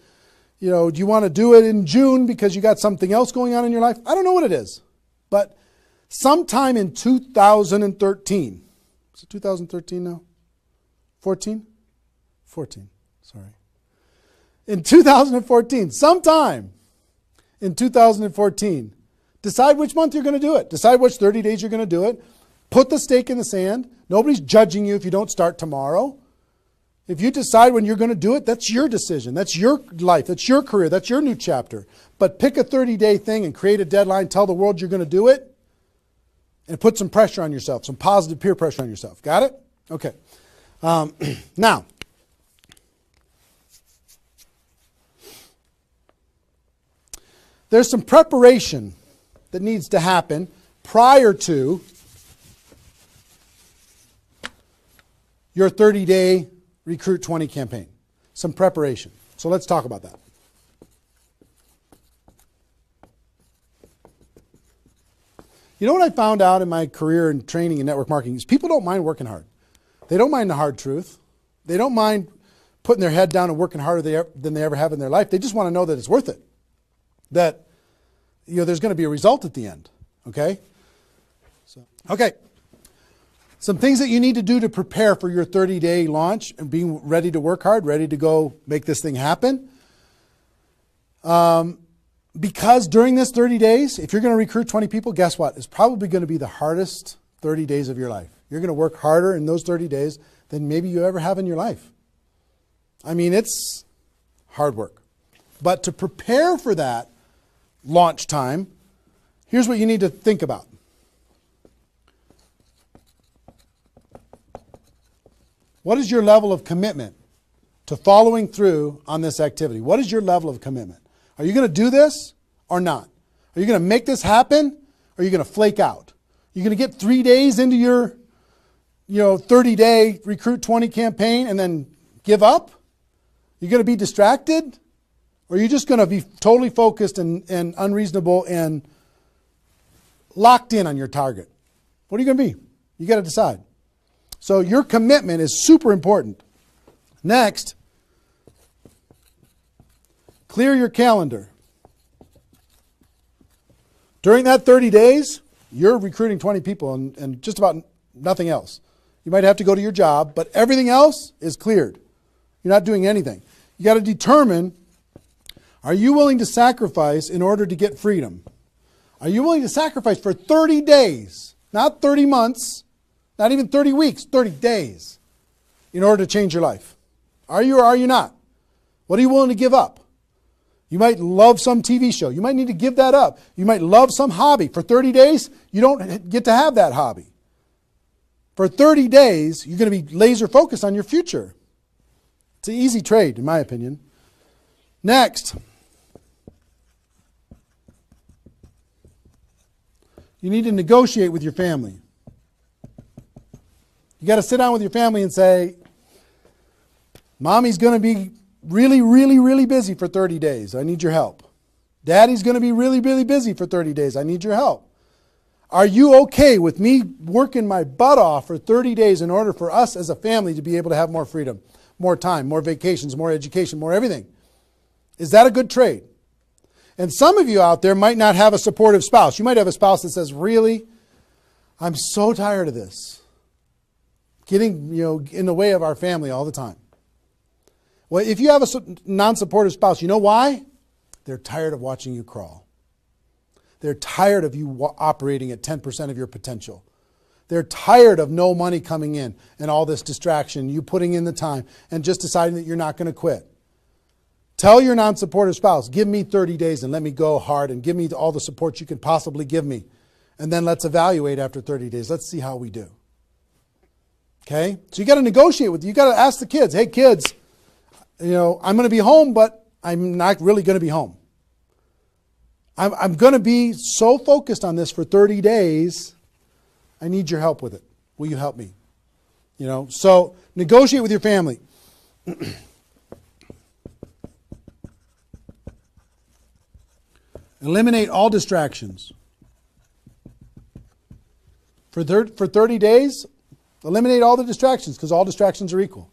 do you want to do it in June because you got something else going on in your life? I don't know what it is. But sometime in 2013, is it 2013 now? 14? 14, sorry. In 2014, sometime in 2014, decide which month you're going to do it. Decide which 30 days you're going to do it. Put the stake in the sand. Nobody's judging you if you don't start tomorrow. If you decide when you're going to do it, that's your decision. That's your life. That's your career. That's your new chapter. But pick a 30-day thing and create a deadline. Tell the world you're going to do it. And put some pressure on yourself. Some positive peer pressure on yourself. Got it? Okay. Now, there's some preparation that needs to happen prior to your 30-day Recruit 20 campaign. Some preparation. So let's talk about that. You know what I found out in my career in training in network marketing is people don't mind working hard. They don't mind the hard truth. They don't mind putting their head down and working harder than they ever have in their life. They just want to know that it's worth it. That there's going to be a result at the end. Okay? Okay. Some things that you need to do to prepare for your 30-day launch and being ready to work hard, ready to go make this thing happen. Because during this 30 days, if you're going to recruit 20 people, guess what? It's probably going to be the hardest 30 days of your life. You're going to work harder in those 30 days than maybe you ever have in your life. I mean, it's hard work. But to prepare for that launch time, here's what you need to think about. What is your level of commitment to following through on this activity? What is your level of commitment? Are you going to do this or not? Are you going to make this happen or are you going to flake out? You're going to get 3 days into your 30-day Recruit 20 campaign and then give up? You're going to be distracted? Or are you just going to be totally focused and unreasonable and locked in on your target? What are you going to be? You got to decide. So your commitment is super important. Next, clear your calendar. During that 30 days, you're recruiting 20 people and just about nothing else. You might have to go to your job, but everything else is cleared. You're not doing anything. You got to determine, are you willing to sacrifice in order to get freedom? Are you willing to sacrifice for 30 days, not 30 months, not even 30 weeks, 30 days in order to change your life? Are you or are you not? What are you willing to give up? You might love some TV show. You might need to give that up. You might love some hobby. For 30 days, you don't get to have that hobby. For 30 days, you're going to be laser focused on your future. It's an easy trade, in my opinion. Next, you need to negotiate with your family. You got to sit down with your family and say, Mommy's going to be really, really, really busy for 30 days. I need your help. Daddy's going to be really, really busy for 30 days. I need your help. Are you okay with me working my butt off for 30 days in order for us as a family to be able to have more freedom, more time, more vacations, more education, more everything? Is that a good trade? And some of you out there might not have a supportive spouse. You might have a spouse that says, really, I'm so tired of this. Getting in the way of our family all the time. Well, if you have a non-supportive spouse, you know why? They're tired of watching you crawl. They're tired of you operating at 10% of your potential. They're tired of no money coming in and all this distraction, you putting in the time and just deciding that you're not going to quit. Tell your non-supportive spouse, give me 30 days and let me go hard and give me all the support you can possibly give me. And then let's evaluate after 30 days. Let's see how we do. Okay? So you got to negotiate with, you got to ask the kids, hey kids, I'm going to be home, but I'm not really going to be home. I'm going to be so focused on this for 30 days. I need your help with it. Will you help me? So negotiate with your family. Eliminate all distractions. For 30 days, eliminate all the distractions because all distractions are equal.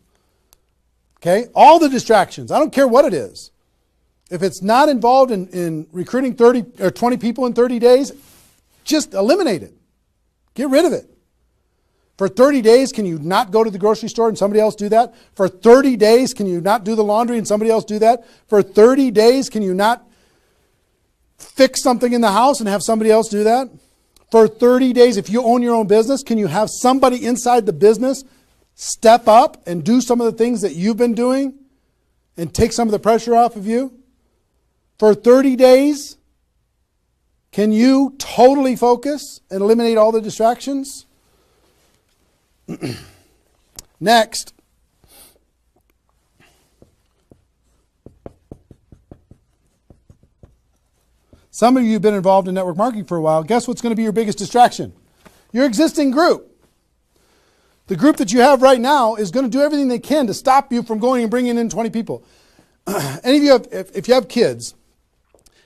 Okay? All the distractions. I don't care what it is. If it's not involved in recruiting 30 or 20 people in 30 days, just eliminate it. Get rid of it. For 30 days, can you not go to the grocery store and somebody else do that? For 30 days, can you not do the laundry and somebody else do that? For 30 days, can you not fix something in the house and have somebody else do that? For 30 days, if you own your own business, can you have somebody inside the business step up and do some of the things that you've been doing and take some of the pressure off of you? For 30 days, can you totally focus and eliminate all the distractions? Next. Some of you have been involved in network marketing for a while. Guess what's going to be your biggest distraction? Your existing group. The group that you have right now is going to do everything they can to stop you from going and bringing in 20 people. Any of you if you have kids,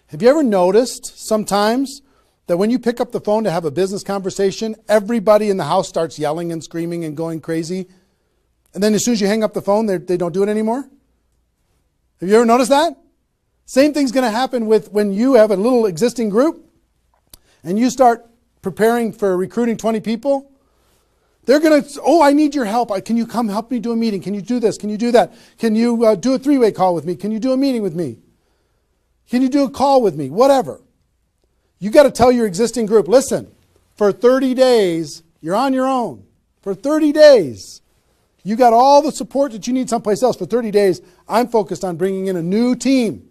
have you ever noticed sometimes that when you pick up the phone to have a business conversation, everybody in the house starts yelling and screaming and going crazy? And then as soon as you hang up the phone, they don't do it anymore? Have you ever noticed that? Same thing's going to happen with when you have a little existing group and you start preparing for recruiting 20 people. They're going to, I need your help. Can you come help me do a meeting? Can you do this? Can you do that? Can you do a three-way call with me? Can you do a meeting with me? Can you do a call with me? Whatever. You got to tell your existing group, listen, for 30 days, you're on your own. For 30 days, you got all the support that you need someplace else. For 30 days, I'm focused on bringing in a new team.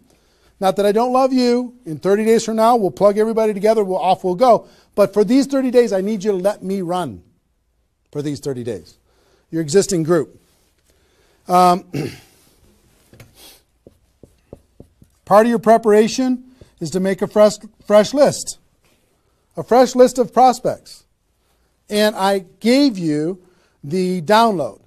Not that I don't love you. In 30 days from now, we'll plug everybody together. We'll go. But for these 30 days, I need you to let me run for these 30 days. Your existing group. Part of your preparation is to make a fresh list. A fresh list of prospects. And I gave you the download,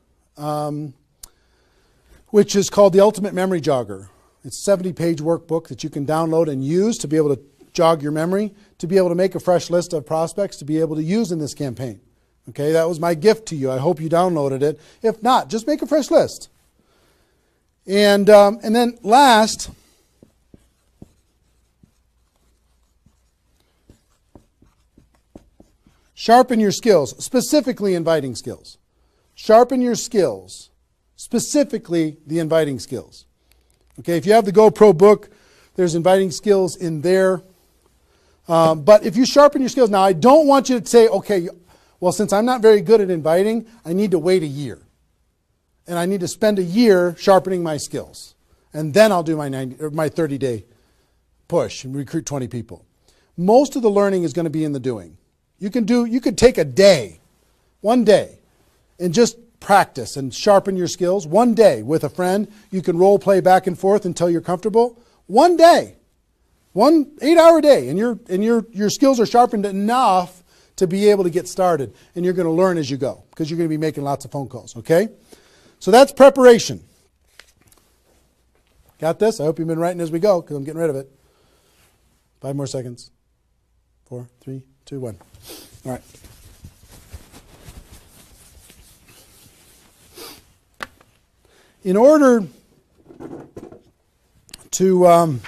which is called the Ultimate Memory Jogger. It's a 70-page workbook that you can download and use to be able to jog your memory, to be able to make a fresh list of prospects to be able to use in this campaign. Okay, that was my gift to you. I hope you downloaded it. If not, just make a fresh list. And then last, sharpen your skills, specifically inviting skills. Sharpen your skills, specifically the inviting skills. Okay, if you have the GoPro book, there's inviting skills in there. But if you sharpen your skills, now I don't want you to say, okay, well, since I'm not very good at inviting, I need to wait a year. And I need to spend a year sharpening my skills. And then I'll do my 30-day push and recruit 20 people. Most of the learning is going to be in the doing. You could take a day, one day, and just practice and sharpen your skills. One day with a friend, you can role play back and forth until you're comfortable. One day, 1 8-hour day, and your skills are sharpened enough to be able to get started. And you're going to learn as you go because you're going to be making lots of phone calls, okay? So that's preparation. Got this? I hope you've been writing as we go because I'm getting rid of it. 5 more seconds. 4, 3, 2, 1. All right. In order to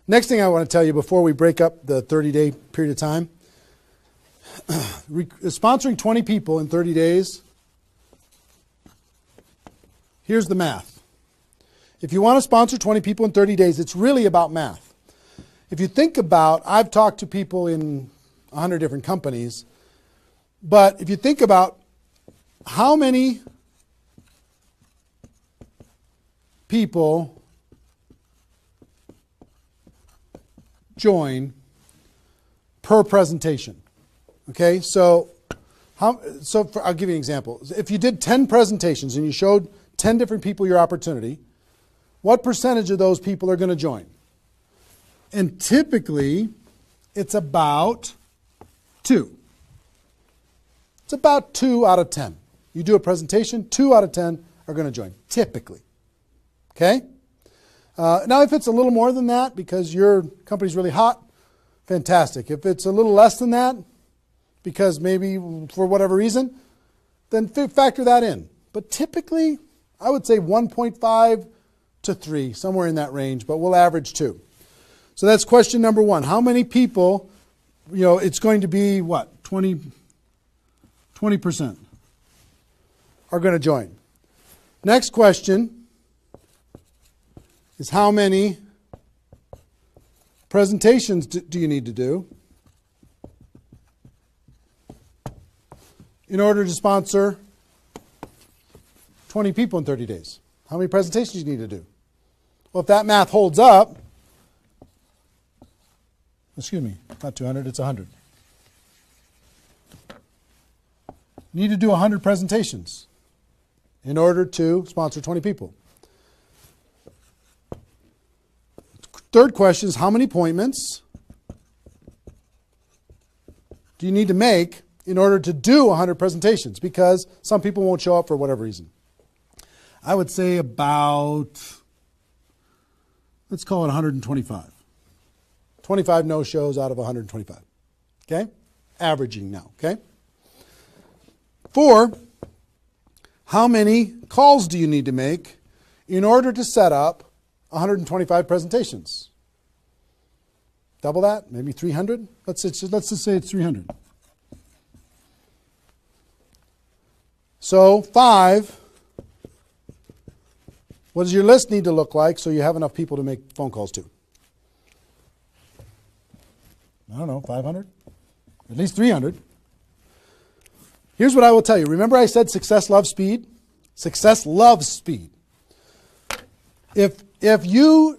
next thing I want to tell you before we break up the 30-day period of time, sponsoring 20 people in 30 days, here's the math. If you want to sponsor 20 people in 30 days, it's really about math. If you think about, I've talked to people in 100 different companies, but if you think about how many people join per presentation. Okay, so I'll give you an example. If you did 10 presentations and you showed 10 different people your opportunity, what percentage of those people are going to join? And typically, it's about 2. It's about 2 out of 10. You do a presentation, 2 out of 10 are going to join, typically. Okay? Now, if it's a little more than that because your company's really hot, fantastic. If it's a little less than that, because maybe for whatever reason, then factor that in. But typically, I would say 1.5 to 3, somewhere in that range, but we'll average 2. So that's question number 1. How many people, it's going to be what? 20% are going to join. Next question is how many presentations do you need to do in order to sponsor 20 people in 30 days? How many presentations do you need to do? Well, if that math holds up, excuse me, not 200, it's 100. You need to do 100 presentations in order to sponsor 20 people. Third question is how many appointments do you need to make in order to do 100 presentations? Because some people won't show up for whatever reason. I would say about, let's call it 125. 25 no-shows out of 125. Okay? Averaging now. Okay? 4, how many calls do you need to make in order to set up 125 presentations? Double that? Maybe 300? Let's just say it's 300. So 5, what does your list need to look like so you have enough people to make phone calls to? I don't know, 500? At least 300. Here's what I will tell you. Remember I said success loves speed? Success loves speed. If you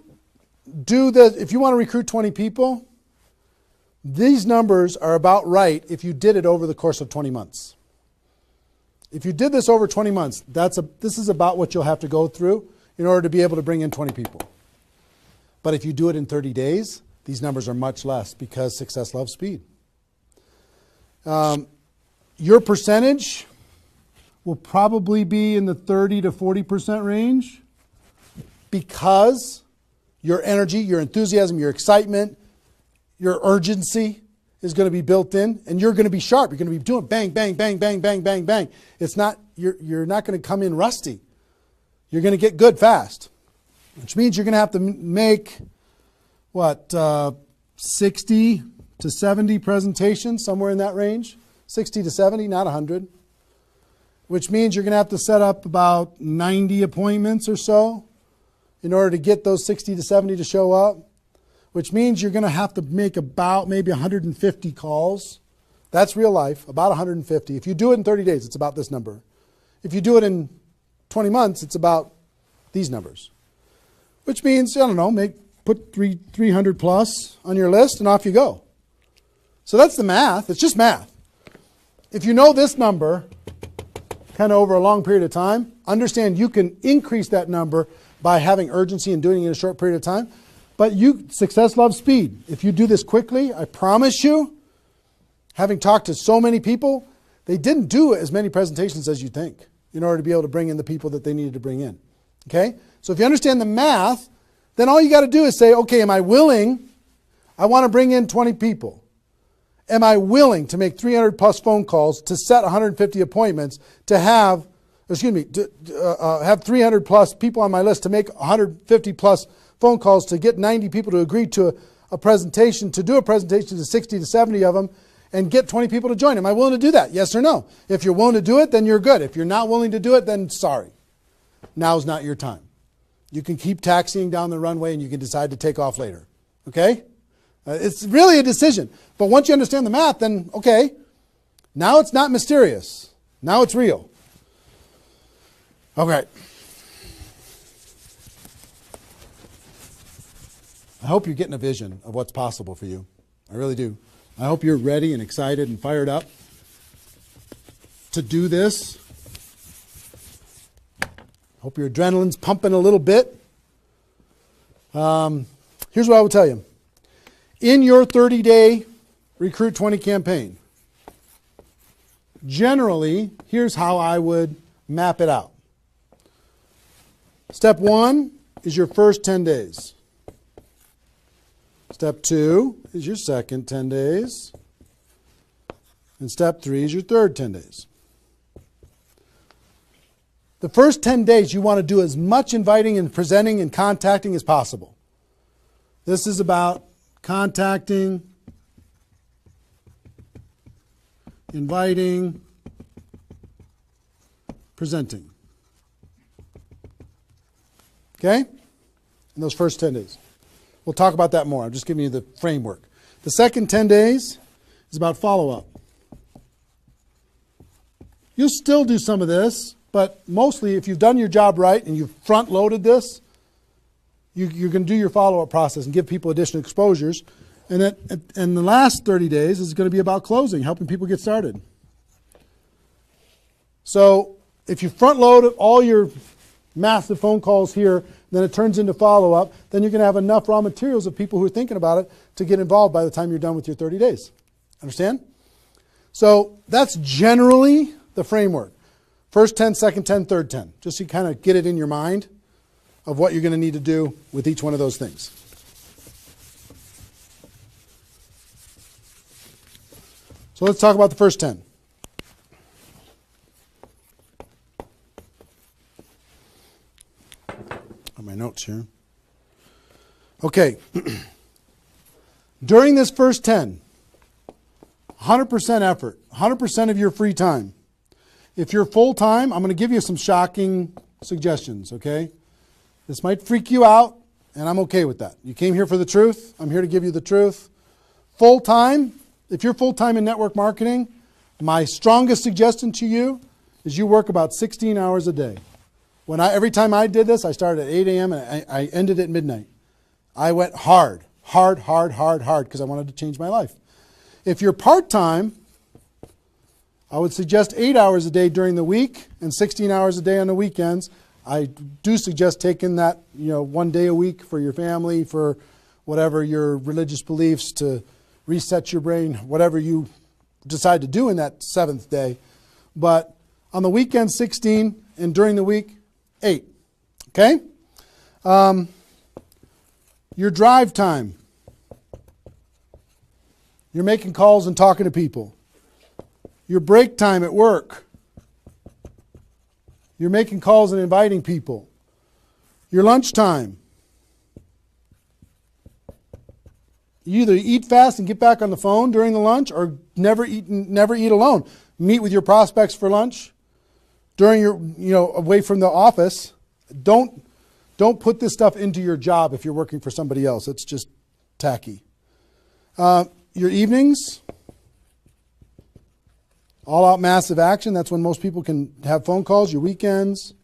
want to recruit 20 people, these numbers are about right if you did it over the course of 20 months. If you did this over 20 months, this is about what you'll have to go through in order to be able to bring in 20 people. But if you do it in 30 days, these numbers are much less because success loves speed. Your percentage will probably be in the 30 to 40% range because your energy, your enthusiasm, your excitement, your urgency is going to be built in, and you're going to be sharp. You're going to be doing bang, bang, bang, bang, bang, bang, bang. It's not, you're not going to come in rusty. You're going to get good fast, which means you're going to have to make, 60 to 70 presentations, somewhere in that range. 60 to 70, not 100. Which means you're going to have to set up about 90 appointments or so in order to get those 60 to 70 to show up. Which means you're going to have to make about maybe 150 calls. That's real life, about 150. If you do it in 30 days, it's about this number. If you do it in 20 months, it's about these numbers. Which means, I don't know, put 300 plus on your list and off you go. So that's the math. It's just math. If you know this number kind of over a long period of time, understand you can increase that number by having urgency and doing it in a short period of time. But success loves speed. If you do this quickly, I promise you, having talked to so many people, they didn't do as many presentations as you think in order to be able to bring in the people that they needed to bring in. Okay? So if you understand the math, then all you got to do is say, okay, am I willing? I want to bring in 20 people. Am I willing to make 300 plus phone calls to set 150 appointments to have 300 plus people on my list to make 150 plus phone calls to get 90 people to agree to a presentation, to do a presentation to 60 to 70 of them, and get 20 people to join. Am I willing to do that? Yes or no? If you're willing to do it, then you're good. If you're not willing to do it, then sorry. Now's not your time. You can keep taxiing down the runway and you can decide to take off later. Okay? It's really a decision. But once you understand the math, then okay, now it's not mysterious. Now it's real. Okay. I hope you're getting a vision of what's possible for you. I really do. I hope you're ready and excited and fired up to do this. Hope your adrenaline's pumping a little bit. Here's what I will tell you. In your 30-day Recruit 20 campaign, generally, here's how I would map it out. Step 1 is your first 10 days. Step 2 is your second 10 days. And step 3 is your third 10 days. The first 10 days, you want to do as much inviting and presenting and contacting as possible. This is about contacting, inviting, presenting. Okay? In those first 10 days. We'll talk about that more. I'm just giving you the framework. The second 10 days is about follow-up. You'll still do some of this, but mostly if you've done your job right and you've front-loaded this, you're going to do your follow-up process and give people additional exposures. And the last 30 days is going to be about closing, helping people get started. So if you front-load all your massive phone calls here, then it turns into follow-up, then you're going to have enough raw materials of people who are thinking about it to get involved by the time you're done with your 30 days. Understand? So that's generally the framework. First 10, second 10, third 10. Just so you kind of get it in your mind of what you're going to need to do with each one of those things. So let's talk about the first 10. On my notes here. Okay. During this first 10, 100% effort, 100% of your free time. If you're full-time, I'm going to give you some shocking suggestions, okay? This might freak you out, and I'm okay with that. You came here for the truth. I'm here to give you the truth. Full-time, if you're full-time in network marketing, my strongest suggestion to you is you work about 16 hours a day. Every time I did this, I started at 8 a.m. and I ended at midnight. I went hard, because I wanted to change my life. If you're part-time, I would suggest 8 hours a day during the week and 16 hours a day on the weekends. I do suggest taking that, 1 day a week for your family, for whatever your religious beliefs, to reset your brain, whatever you decide to do in that seventh day. But on the weekend, 16, and during the week, 8. Okay? Your drive time. You're making calls and talking to people. Your break time at work. You're making calls and inviting people. Your lunch time. You either eat fast and get back on the phone during the lunch, or never eat alone. Meet with your prospects for lunch during your, away from the office. Don't put this stuff into your job if you're working for somebody else. It's just tacky. Your evenings, all out massive action. That's when most people can have phone calls. Your weekends.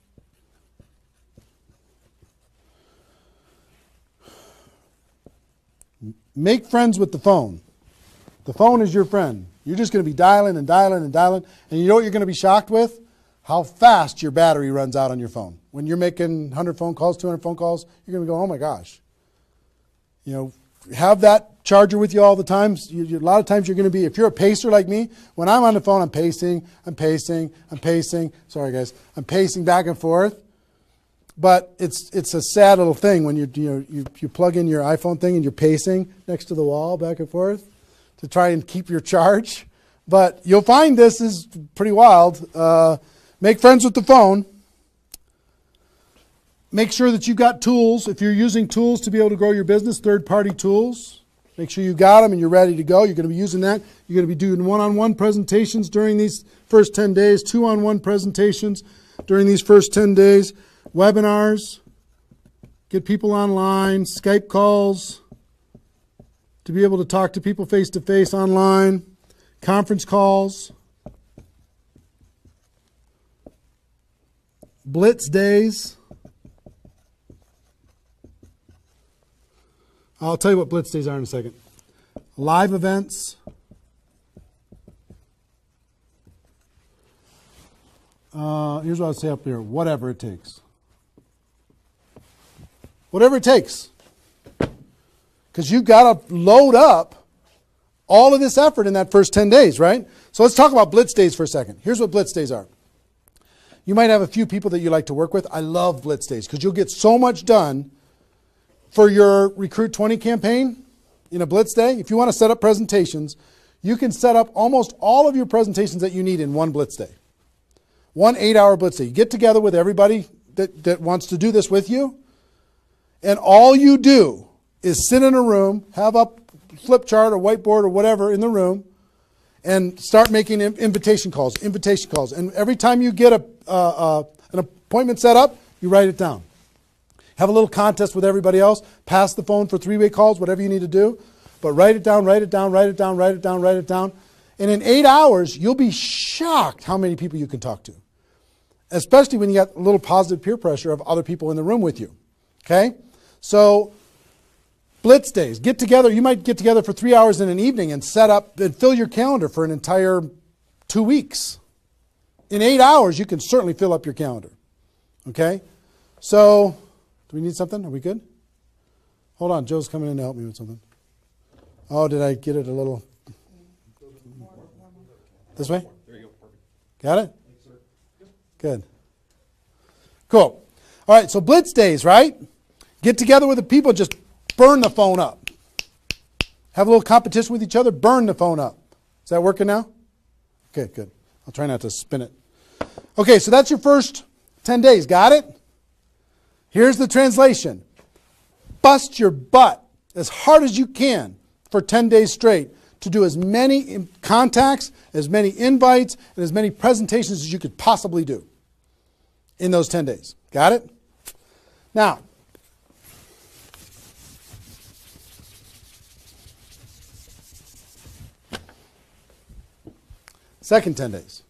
Make friends with the phone. The phone is your friend. You're just going to be dialing and dialing and dialing. And you know what you're going to be shocked with? How fast your battery runs out on your phone. When you're making 100 phone calls, 200 phone calls, you're going to go, oh my gosh. Have that charger with you all the time. A lot of times you're going to be, if you're a pacer like me, when I'm on the phone, I'm pacing. Sorry guys. I'm pacing back and forth. But it's a sad little thing when you plug in your iPhone thing and you're pacing next to the wall back and forth to try and keep your charge. But you'll find this is pretty wild. Make friends with the phone. Make sure that you've got tools. If you're using tools to be able to grow your business, third-party tools. Make sure you got them and you're ready to go. You're going to be using that. You're going to be doing one-on-one presentations during these first 10 days, two-on-one presentations during these first 10 days, webinars, get people online, Skype calls, to be able to talk to people face-to-face online, conference calls, blitz days. I'll tell you what blitz days are in a second. Live events. Here's what I'll say up here. Whatever it takes. Whatever it takes. Because you've got to load up all of this effort in that first 10 days, right? So let's talk about blitz days for a second. Here's what blitz days are. You might have a few people that you like to work with. I love blitz days because you'll get so much done for your Recruit 20 campaign in a blitz day. If you want to set up presentations, you can set up almost all of your presentations that you need in one blitz day. 1 8-hour blitz day. You get together with everybody that wants to do this with you, and all you do is sit in a room, have a flip chart or whiteboard or whatever in the room, and start making invitation calls. And every time you get an appointment set up, you write it down. Have a little contest with everybody else. Pass the phone for 3-way calls, whatever you need to do. But write it down, write it down, write it down, write it down, write it down. And in 8 hours, you'll be shocked how many people you can talk to. Especially when you got a little positive peer pressure of other people in the room with you. Okay? So, blitz days. Get together. You might get together for 3 hours in an evening and set up and fill your calendar for an entire 2 weeks. In 8 hours, you can certainly fill up your calendar. Okay? So, do we need something? Are we good? Hold on. Joe's coming in to help me with something. Oh, did I get it a little? This way? There you go. Perfect. Got it? Good. Cool. All right, so blitz days, right? Get together with the people, just burn the phone up. Have a little competition with each other, burn the phone up. Is that working now? Okay, good. I'll try not to spin it. Okay, so that's your first 10 days. Got it? Here's the translation. Bust your butt as hard as you can for 10 days straight to do as many contacts, as many invites, and as many presentations as you could possibly do in those 10 days. Got it? Now, second 10 days.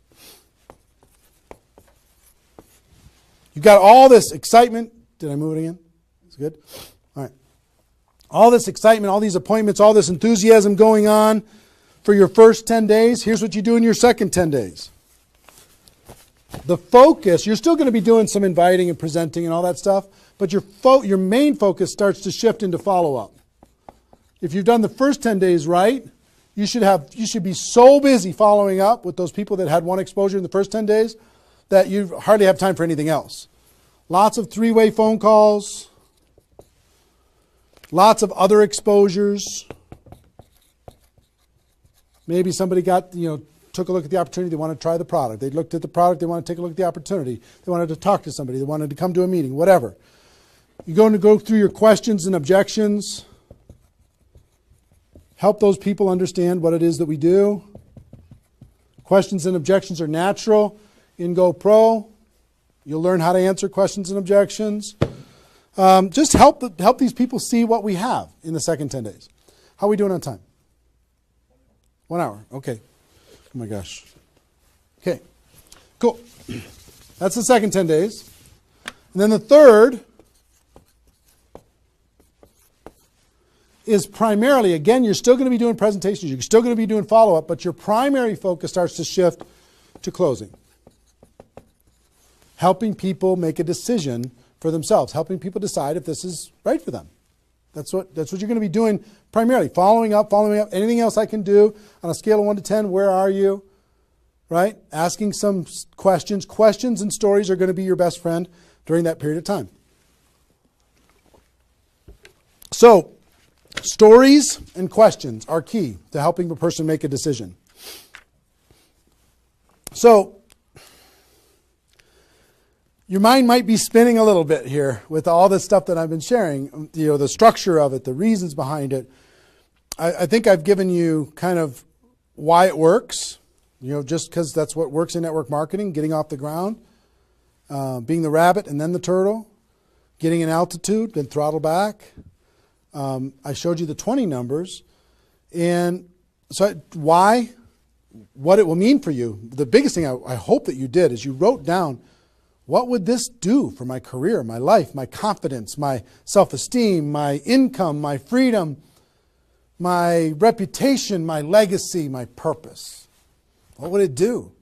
You got all this excitement. Did I move it again? It's good? All right. All this excitement, all these appointments, all this enthusiasm going on for your first 10 days. Here's what you do in your second 10 days. The focus, you're still going to be doing some inviting and presenting and all that stuff, but your main focus starts to shift into follow-up. If you've done the first 10 days right, you should be so busy following up with those people that had one exposure in the first 10 days that you hardly have time for anything else. Lots of 3-way phone calls, lots of other exposures. Maybe somebody took a look at the opportunity, they want to try the product. They looked at the product, they want to take a look at the opportunity. They wanted to talk to somebody, they wanted to come to a meeting, whatever. You're going to go through your questions and objections. Help those people understand what it is that we do. Questions and objections are natural in GoPro. You'll learn how to answer questions and objections. Just help these people see what we have in the second 10 days. How are we doing on time? 1 hour. Okay. Oh my gosh. Okay. Cool. That's the second 10 days. And then the third is primarily, again, you're still going to be doing presentations, you're still going to be doing follow-up, but your primary focus starts to shift to closing. Helping people make a decision for themselves, helping people decide if this is right for them. That's what you're going to be doing primarily, following up. Anything else I can do on a scale of 1 to 10, where are you? Right? Asking some questions. Questions and stories are going to be your best friend during that period of time. So, stories and questions are key to helping a person make a decision. So, your mind might be spinning a little bit here with all this stuff that I've been sharing, the structure of it, the reasons behind it. I think I've given you kind of why it works, just because that's what works in network marketing, getting off the ground, being the rabbit and then the turtle, getting an altitude, then throttle back. I showed you the 20 numbers. And so why, what it will mean for you. The biggest thing I hope that you did is you wrote down, what would this do for my career, my life, my confidence, my self-esteem, my income, my freedom, my reputation, my legacy, my purpose? What would it do?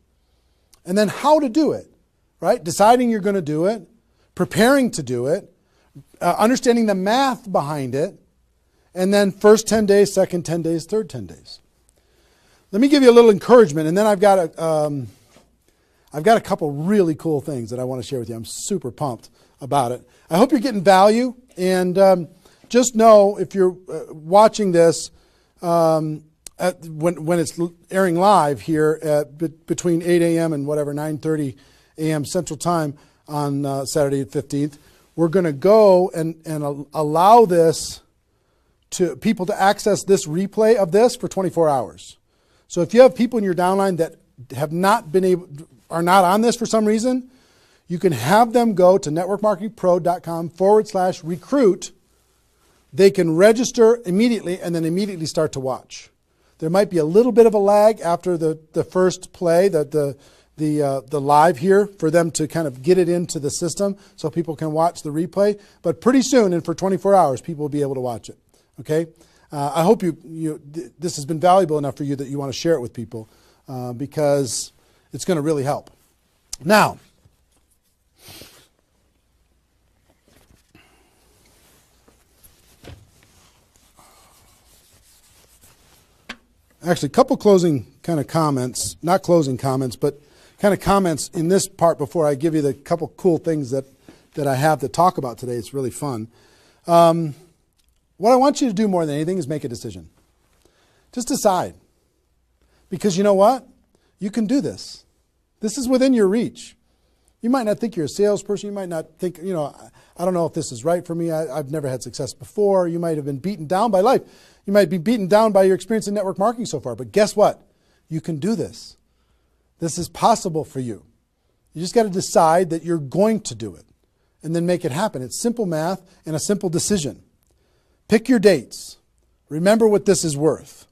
And then how to do it, right? Deciding you're going to do it, preparing to do it, understanding the math behind it, and then first 10 days, second 10 days, third 10 days. Let me give you a little encouragement, and then I've got a couple really cool things that I want to share with you. I'm super pumped about it. I hope you're getting value, and just know if you're watching this when it's airing live here between 8 a.m. and 9:30 a.m. Central Time on Saturday the 15th, we're going to go and allow this to people to access this replay of this for 24 hours. So if you have people in your downline that have not been able, are not on this for some reason, you can have them go to networkmarketingpro.com/recruit. They can register immediately and then immediately start to watch. There might be a little bit of a lag after the first play, the live here, for them to kind of get it into the system so people can watch the replay. But pretty soon, and for 24 hours, people will be able to watch it. Okay? I hope this has been valuable enough for you that you want to share it with people because it's going to really help. Now, actually, a couple closing kind of comments, not closing comments, but kind of comments in this part before I give you the couple cool things that I have to talk about today. It's really fun. What I want you to do more than anything is make a decision. Just decide. Because you know what? You can do this. This is within your reach. You might not think you're a salesperson. You might not think, I don't know if this is right for me. I've never had success before. You might have been beaten down by life. You might be beaten down by your experience in network marketing so far. But guess what? You can do this. This is possible for you. You just got to decide that you're going to do it and then make it happen. It's simple math and a simple decision. Pick your dates. Remember what this is worth.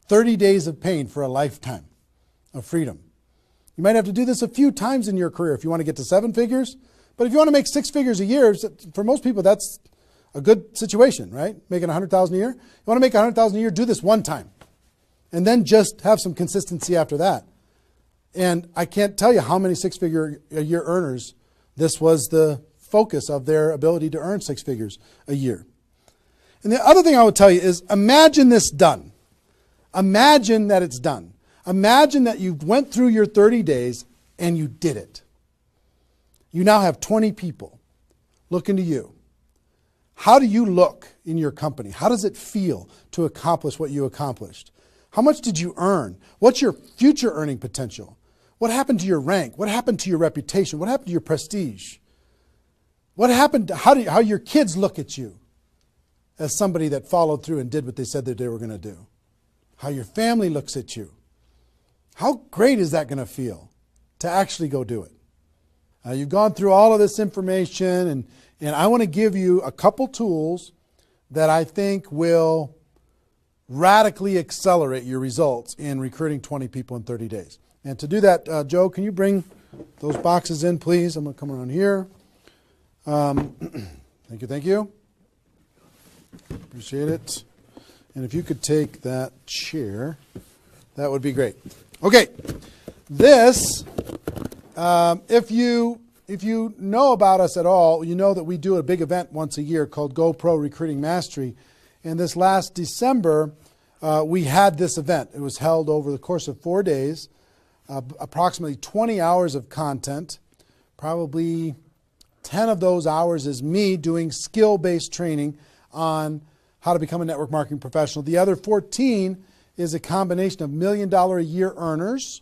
30 days of pain for a lifetime of freedom. You might have to do this a few times in your career if you want to get to 7 figures. But if you want to make 6 figures a year, for most people, that's a good situation, right? Making $100,000 a year. You want to make $100,000 a year, do this one time. And then just have some consistency after that. And I can't tell you how many 6-figure a year earners this was the focus of their ability to earn 6 figures a year. And the other thing I would tell you is imagine this done. Imagine that it's done. Imagine that you went through your 30 days and you did it. You now have 20 people looking to you. How do you look in your company? How does it feel to accomplish what you accomplished? How much did you earn? What's your future earning potential? What happened to your rank? What happened to your reputation? What happened to your prestige? What happened to how your kids look at you as somebody that followed through and did what they said that they were going to do? How your family looks at you? How great is that going to feel to actually go do it? You've gone through all of this information, and I want to give you a couple tools that I think will radically accelerate your results in recruiting 20 people in 30 days. And to do that, Joe, can you bring those boxes in, please? I'm going to come around here. Thank you. Appreciate it. And if you could take that chair, that would be great. Okay, this, if you know about us at all, you know that we do a big event once a year called Go Pro Recruiting Mastery. And this last December, we had this event. It was held over the course of 4 days, approximately 20 hours of content. Probably 10 of those hours is me doing skill-based training on how to become a network marketing professional. The other 14 is a combination of $1 million a year earners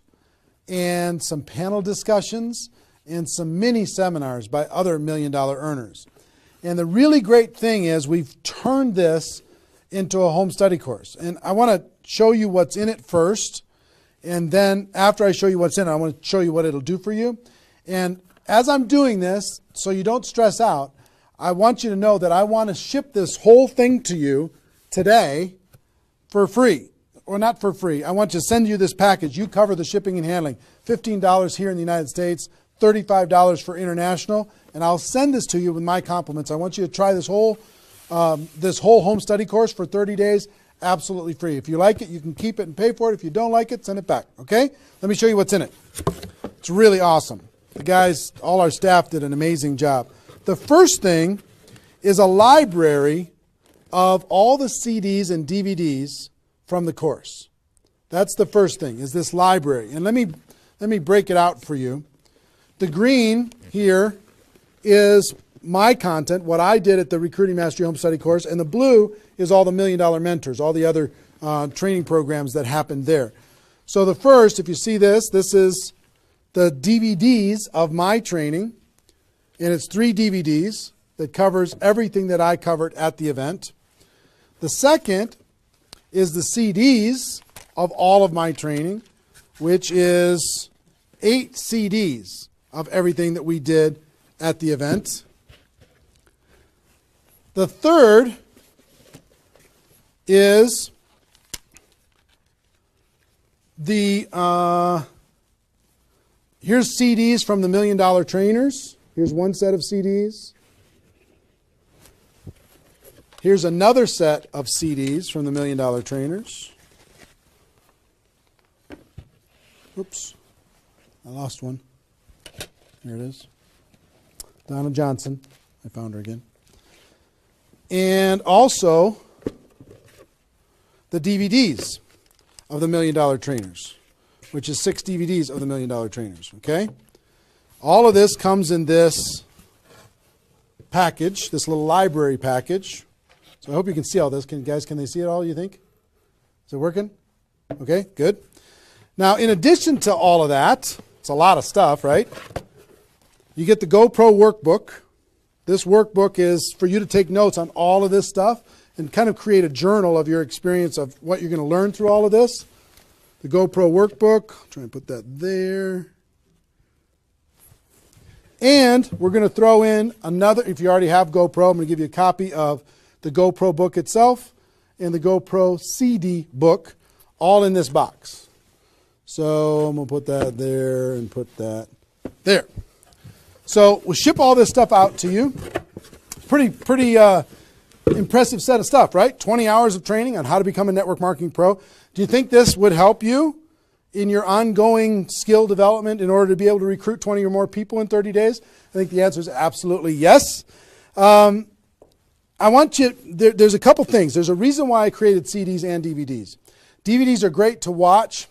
and some panel discussions and some mini seminars by other $1 million earners. And the really great thing is we've turned this into a home study course. And I want to show you what's in it first. And then after I show you what's in it, I want to show you what it'll do for you. And as I'm doing this, so you don't stress out, I want you to know that I want to ship this whole thing to you today for free. Or not for free. I want to send you this package. You cover the shipping and handling. $15 here in the United States, $35 for international. And I'll send this to you with my compliments. I want you to try this whole home study course for 30 days, absolutely free. If you like it, you can keep it and pay for it. If you don't like it, send it back, okay? Let me show you what's in it. It's really awesome. The guys, all our staff did an amazing job. The first thing is a library of all the CDs and DVDs from the course. That's the first thing, is this library. And let me break it out for you. The green here is my content, what I did at the Recruiting Mastery Home Study course, and the blue is all the $1 Million Mentors, all the other training programs that happened there. So the first, if you see this is the DVDs of my training, and it's 3 DVDs that covers everything that I covered at the event. The second is the CDs of all of my training, which is 8 CDs of everything that we did at the event. The third is the, here's CDs from the $1 Million Trainers. Here's one set of CDs. Here's another set of CDs from the $1 Million Trainers. Oops, I lost one. Here it is. Donna Johnson. I found her again. And also the DVDs of the $1 Million Trainers, which is 6 DVDs of the $1 Million Trainers, okay? All of this comes in this package, this little library package. So I hope you can see all this. Can they see it all, you think? Is it working? Okay, good. Now, in addition to all of that, it's a lot of stuff, right? You get the GoPro workbook. This workbook is for you to take notes on all of this stuff and kind of create a journal of your experience of what you're going to learn through all of this. The GoPro workbook, I'll try and put that there. And we're going to throw in another, if you already have GoPro, I'm going to give you a copy of the GoPro book itself and the GoPro CD book, all in this box. So I'm going to put that there and put that there. So we'll ship all this stuff out to you. Pretty impressive set of stuff, right? 20 hours of training on how to become a network marketing pro. Do you think this would help you in your ongoing skill development in order to be able to recruit 20 or more people in 30 days? I think the answer is absolutely yes. I want you, there's a couple things. There's a reason why I created CDs and DVDs. DVDs are great to watch,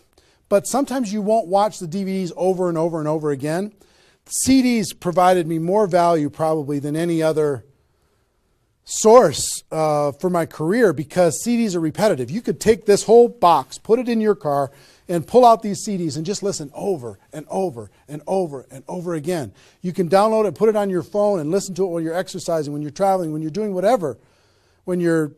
but sometimes you won't watch the DVDs over and over and over again. CDs provided me more value probably than any other source for my career because CDs are repetitive. You could take this whole box, put it in your car, and pull out these CDs and just listen over and over and over and over again. You can download it, put it on your phone, and listen to it while you're exercising, when you're traveling, when you're doing whatever. When your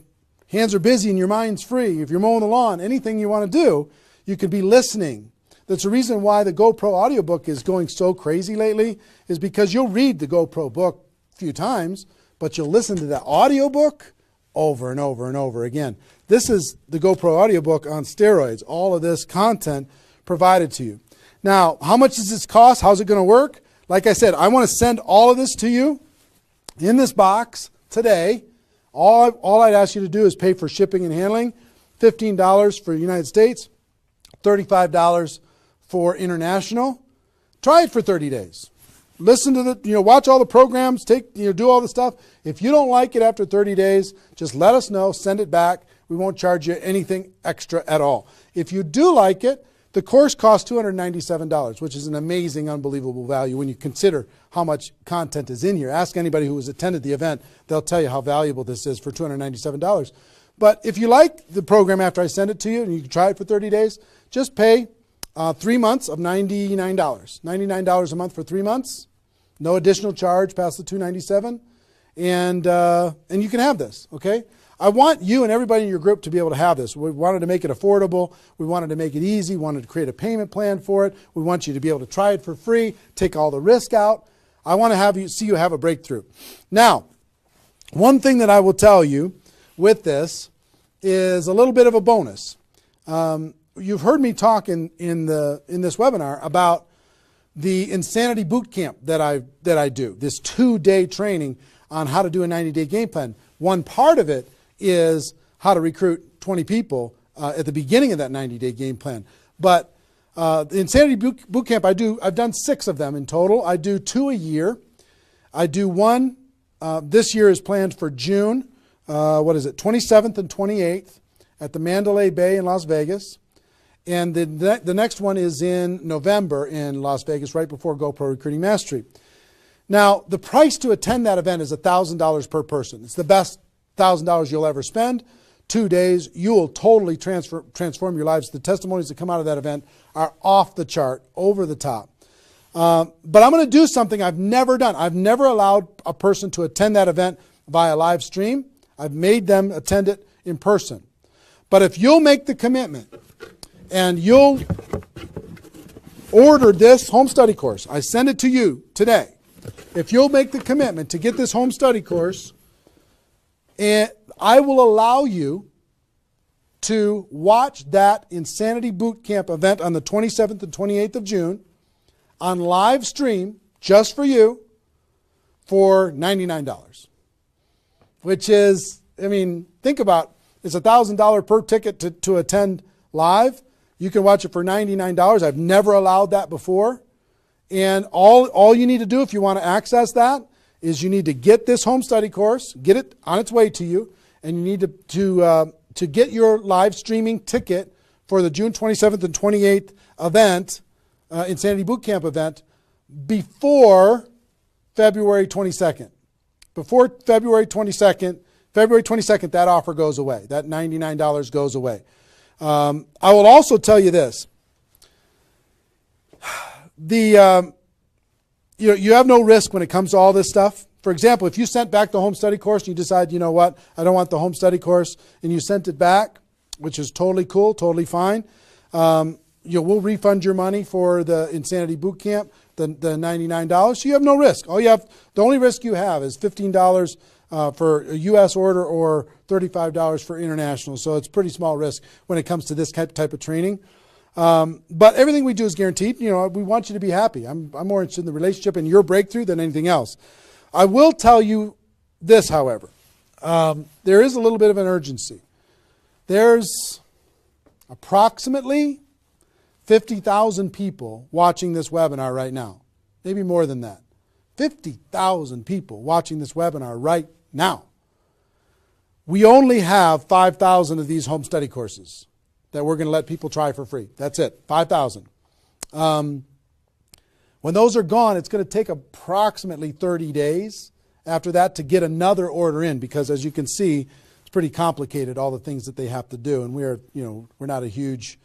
hands are busy and your mind's free, if you're mowing the lawn, anything you want to do, you could be listening. That's the reason why the GoPro audiobook is going so crazy lately, is because you'll read the GoPro book a few times, but you'll listen to the audiobook over and over and over again. This is the GoPro audiobook on steroids. All of this content provided to you. Now, how much does this cost? How's it going to work? Like I said, I want to send all of this to you in this box today. All I'd ask you to do is pay for shipping and handling, $15 for the United States, $35 for international. Try it for 30 days. Listen to watch all the programs, do all the stuff. If you don't like it after 30 days, just let us know, send it back. We won't charge you anything extra at all. If you do like it, the course costs $297, which is an amazing, unbelievable value when you consider how much content is in here. Ask anybody who has attended the event. They'll tell you how valuable this is for $297. But if you like the program after I send it to you and you can try it for 30 days, just pay 3 months of $99. $99 a month for 3 months. No additional charge past the $297. And you can have this, okay? I want you and everybody in your group to be able to have this. We wanted to make it affordable. We wanted to make it easy. We wanted to create a payment plan for it. We want you to be able to try it for free, take all the risk out. I want to have you see you have a breakthrough. Now, one thing that I will tell you with this is a little bit of a bonus. You've heard me talk in this webinar about the Insanity Boot Camp that I do, this 2-day training on how to do a 90-day game plan. One part of it is how to recruit 20 people at the beginning of that 90-day game plan. But the Insanity Boot Camp, I've done 6 of them in total. I do 2 a year. I do one, this year is planned for June, 27th and 28th at the Mandalay Bay in Las Vegas. And the next one is in November in Las Vegas, right before GoPro Recruiting Mastery. Now, the price to attend that event is $1,000 per person. It's the best $1,000 you'll ever spend. 2 days, you will totally transform your lives. The testimonies that come out of that event are off the chart, over the top. But I'm going to do something I've never done. I've never allowed a person to attend that event via live stream. I've made them attend it in person. But if you'll make the commitment and you'll order this home study course, I send it to you today. If you'll make the commitment to get this home study course, and I will allow you to watch that Insanity Boot Camp event on the 27th and 28th of June on live stream just for you for $99. Which is, I mean, think about it. It's $1,000 per ticket to attend live. You can watch it for $99. I've never allowed that before. And all you need to do if you want to access that is you need to get this home study course, get it on its way to you, and you need to get your live streaming ticket for the June 27th and 28th event, Insanity Boot Camp event, before February 22nd. Before February 22nd, that offer goes away. That $99 goes away. I will also tell you this. You have no risk when it comes to all this stuff. For example, if you sent back the home study course and you decide, you know what, I don't want the home study course, and you sent it back, which is totally cool, totally fine. We'll refund your money for the Insanity Boot Camp, the $99. So you have no risk. The only risk you have is $15 for a U.S. order or $35 for international. So it's pretty small risk when it comes to this type of training. But everything we do is guaranteed. We want you to be happy. I'm more interested in the relationship and your breakthrough than anything else. I will tell you this, however. There is a little bit of an urgency. There's approximately 50,000 people watching this webinar right now. Maybe more than that. 50,000 people watching this webinar right now. We only have 5,000 of these home study courses that we're going to let people try for free. That's it, 5,000. When those are gone, it's going to take approximately 30 days after that to get another order in, because as you can see, it's pretty complicated, all the things that they have to do. And we're not a huge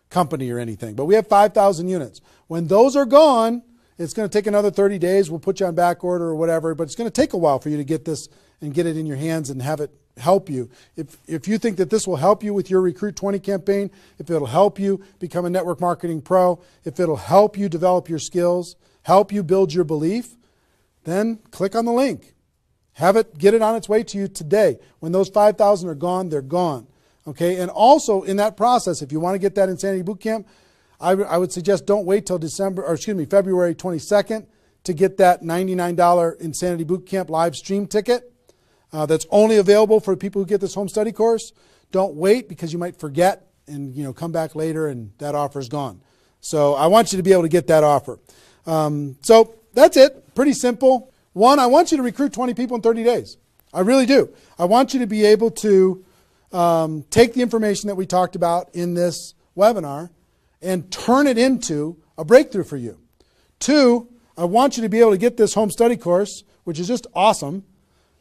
company or anything, but we have 5,000 units. When those are gone, it's going to take another 30 days. We'll put you on back order or whatever, but it's going to take a while for you to get this and get it in your hands and have it help you. If you think that this will help you with your Recruit 20 campaign, if it'll help you become a network marketing pro, if it'll help you develop your skills, help you build your belief, then click on the link. Get it on its way to you today. When those 5,000 are gone, they're gone. Okay, and also in that process, if you want to get that Insanity Boot Camp, I would suggest don't wait till February 22nd to get that $99 Insanity Boot Camp live stream ticket. That's only available for people who get this home study course. Don't wait, because you might forget and come back later and that offer's gone. So I want you to be able to get that offer. So that's it. Pretty simple. One, I want you to recruit 20 people in 30 days. I really do. I want you to be able to take the information that we talked about in this webinar and turn it into a breakthrough for you. Two, I want you to be able to get this home study course, which is just awesome,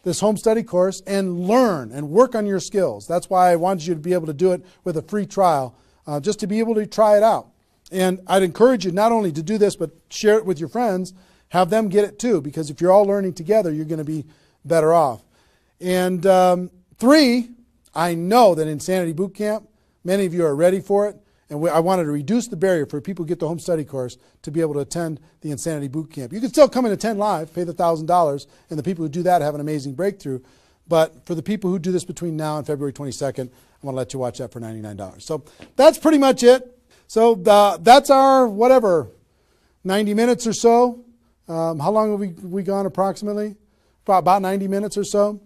this home study course, and learn and work on your skills. That's why I wanted you to be able to do it with a free trial, just to be able to try it out. And I'd encourage you not only to do this, but share it with your friends, have them get it too, because if you're all learning together, you're going to be better off. And three, I know that Insanity Boot Camp, many of you are ready for it, and I wanted to reduce the barrier for people who get the home study course to be able to attend the Insanity Boot Camp. You can still come and attend live, pay the $1,000, and the people who do that have an amazing breakthrough. But for the people who do this between now and February 22nd, I want to let you watch that for $99. So that's pretty much it. So that's our, 90 minutes or so. How long have we gone approximately? About 90 minutes or so.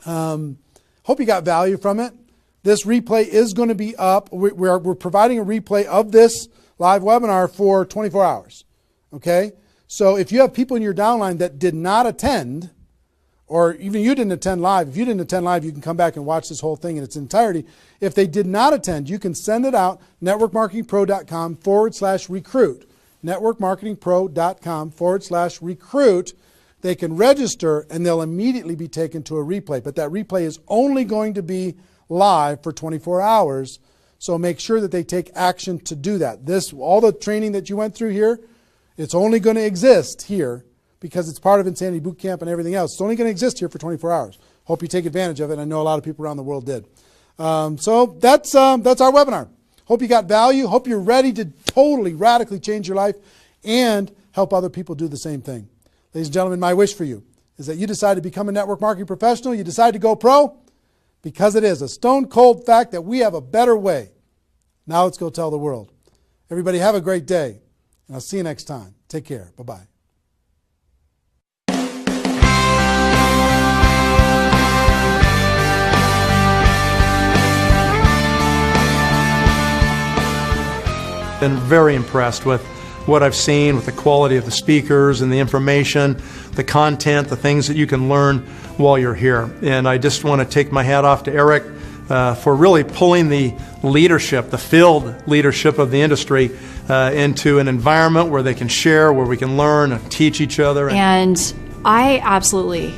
Hope you got value from it. This replay is going to be up. We're providing a replay of this live webinar for 24 hours. Okay? So if you have people in your downline that did not attend, or even you didn't attend live, if you didn't attend live, you can come back and watch this whole thing in its entirety. If they did not attend, you can send it out, networkmarketingpro.com/recruit. networkmarketingpro.com/recruit. They can register and they'll immediately be taken to a replay. But that replay is only going to be live for 24 hours. So make sure that they take action to do that. All the training that you went through here, it's only going to exist here because it's part of Insanity Boot Camp and everything else. It's only going to exist here for 24 hours. Hope you take advantage of it. I know a lot of people around the world did. So that's our webinar. Hope you got value. Hope you're ready to totally, radically change your life and help other people do the same thing. Ladies and gentlemen, my wish for you is that you decide to become a network marketing professional. You decide to go pro because it is a stone cold fact that we have a better way. Now let's go tell the world. Everybody have a great day, and I'll see you next time. Take care. Bye-bye. Been very impressed with what I've seen, with the quality of the speakers and the information, the content, the things that you can learn while you're here. And I just want to take my hat off to Eric for really pulling the leadership, the field leadership of the industry into an environment where they can share, where we can learn and teach each other. And I absolutely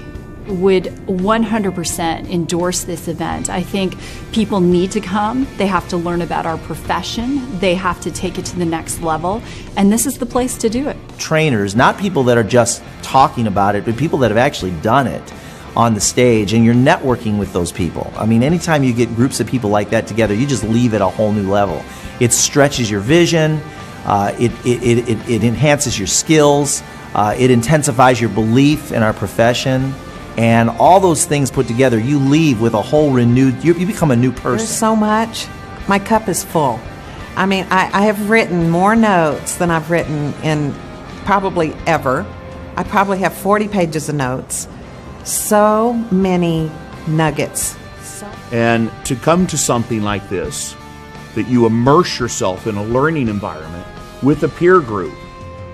would 100% endorse this event. I think people need to come. They have to learn about our profession. They have to take it to the next level. And this is the place to do it. Trainers, not people that are just talking about it, but people that have actually done it on the stage, and you're networking with those people. I mean, anytime you get groups of people like that together, you just leave at a whole new level. It stretches your vision, it enhances your skills, it intensifies your belief in our profession. And all those things put together, you leave with a whole renewed, you become a new person. There's so much. My cup is full. I mean, I have written more notes than I've written in probably ever. I probably have 40 pages of notes. So many nuggets. And to come to something like this, that you immerse yourself in a learning environment with a peer group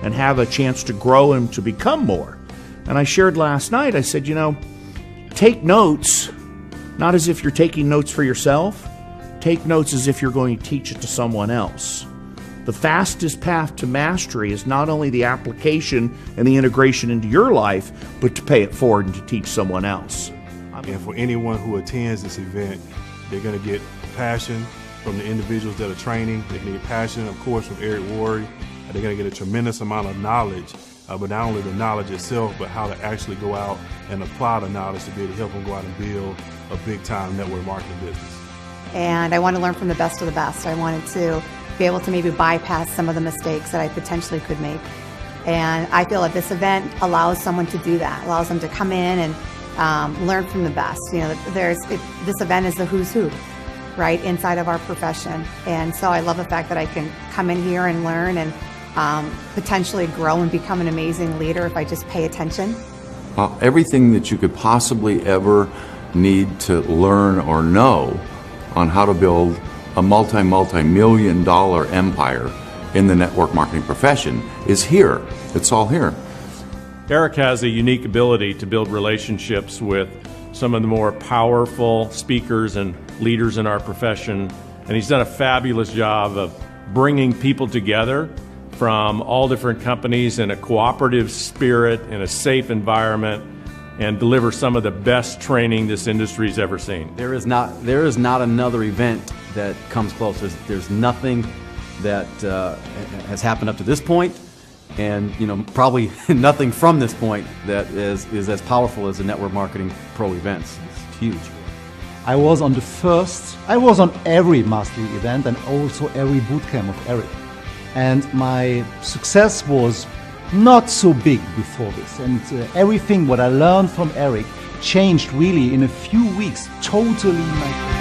and have a chance to grow and to become more. And I shared last night, I said, take notes, not as if you're taking notes for yourself. Take notes as if you're going to teach it to someone else. The fastest path to mastery is not only the application and the integration into your life, but to pay it forward and to teach someone else. And for anyone who attends this event, they're going to get passion from the individuals that are training. They're going to get passion, of course, from Eric Worre. They're going to get a tremendous amount of knowledge. But not only the knowledge itself, but how to actually go out and apply the knowledge to be able to help them go out and build a big-time network marketing business. And I want to learn from the best of the best. I wanted to be able to maybe bypass some of the mistakes that I potentially could make. And I feel that this event allows someone to do that, allows them to come in and learn from the best. This event is the who's who, right, inside of our profession. And so I love the fact that I can come in here and learn and potentially grow and become an amazing leader if I just pay attention. Everything that you could possibly ever need to learn or know on how to build a multi-million dollar empire in the network marketing profession is here. It's all here. Eric has a unique ability to build relationships with some of the more powerful speakers and leaders in our profession, and he's done a fabulous job of bringing people together from all different companies in a cooperative spirit, in a safe environment, and deliver some of the best training this industry's ever seen. There is not another event that comes close. There's nothing that has happened up to this point, and probably nothing from this point that is as powerful as the Network Marketing Pro events. It's huge. I was on every mastery event and also every bootcamp of Eric. And my success was not so big before this. And everything what I learned from Eric changed really in a few weeks totally my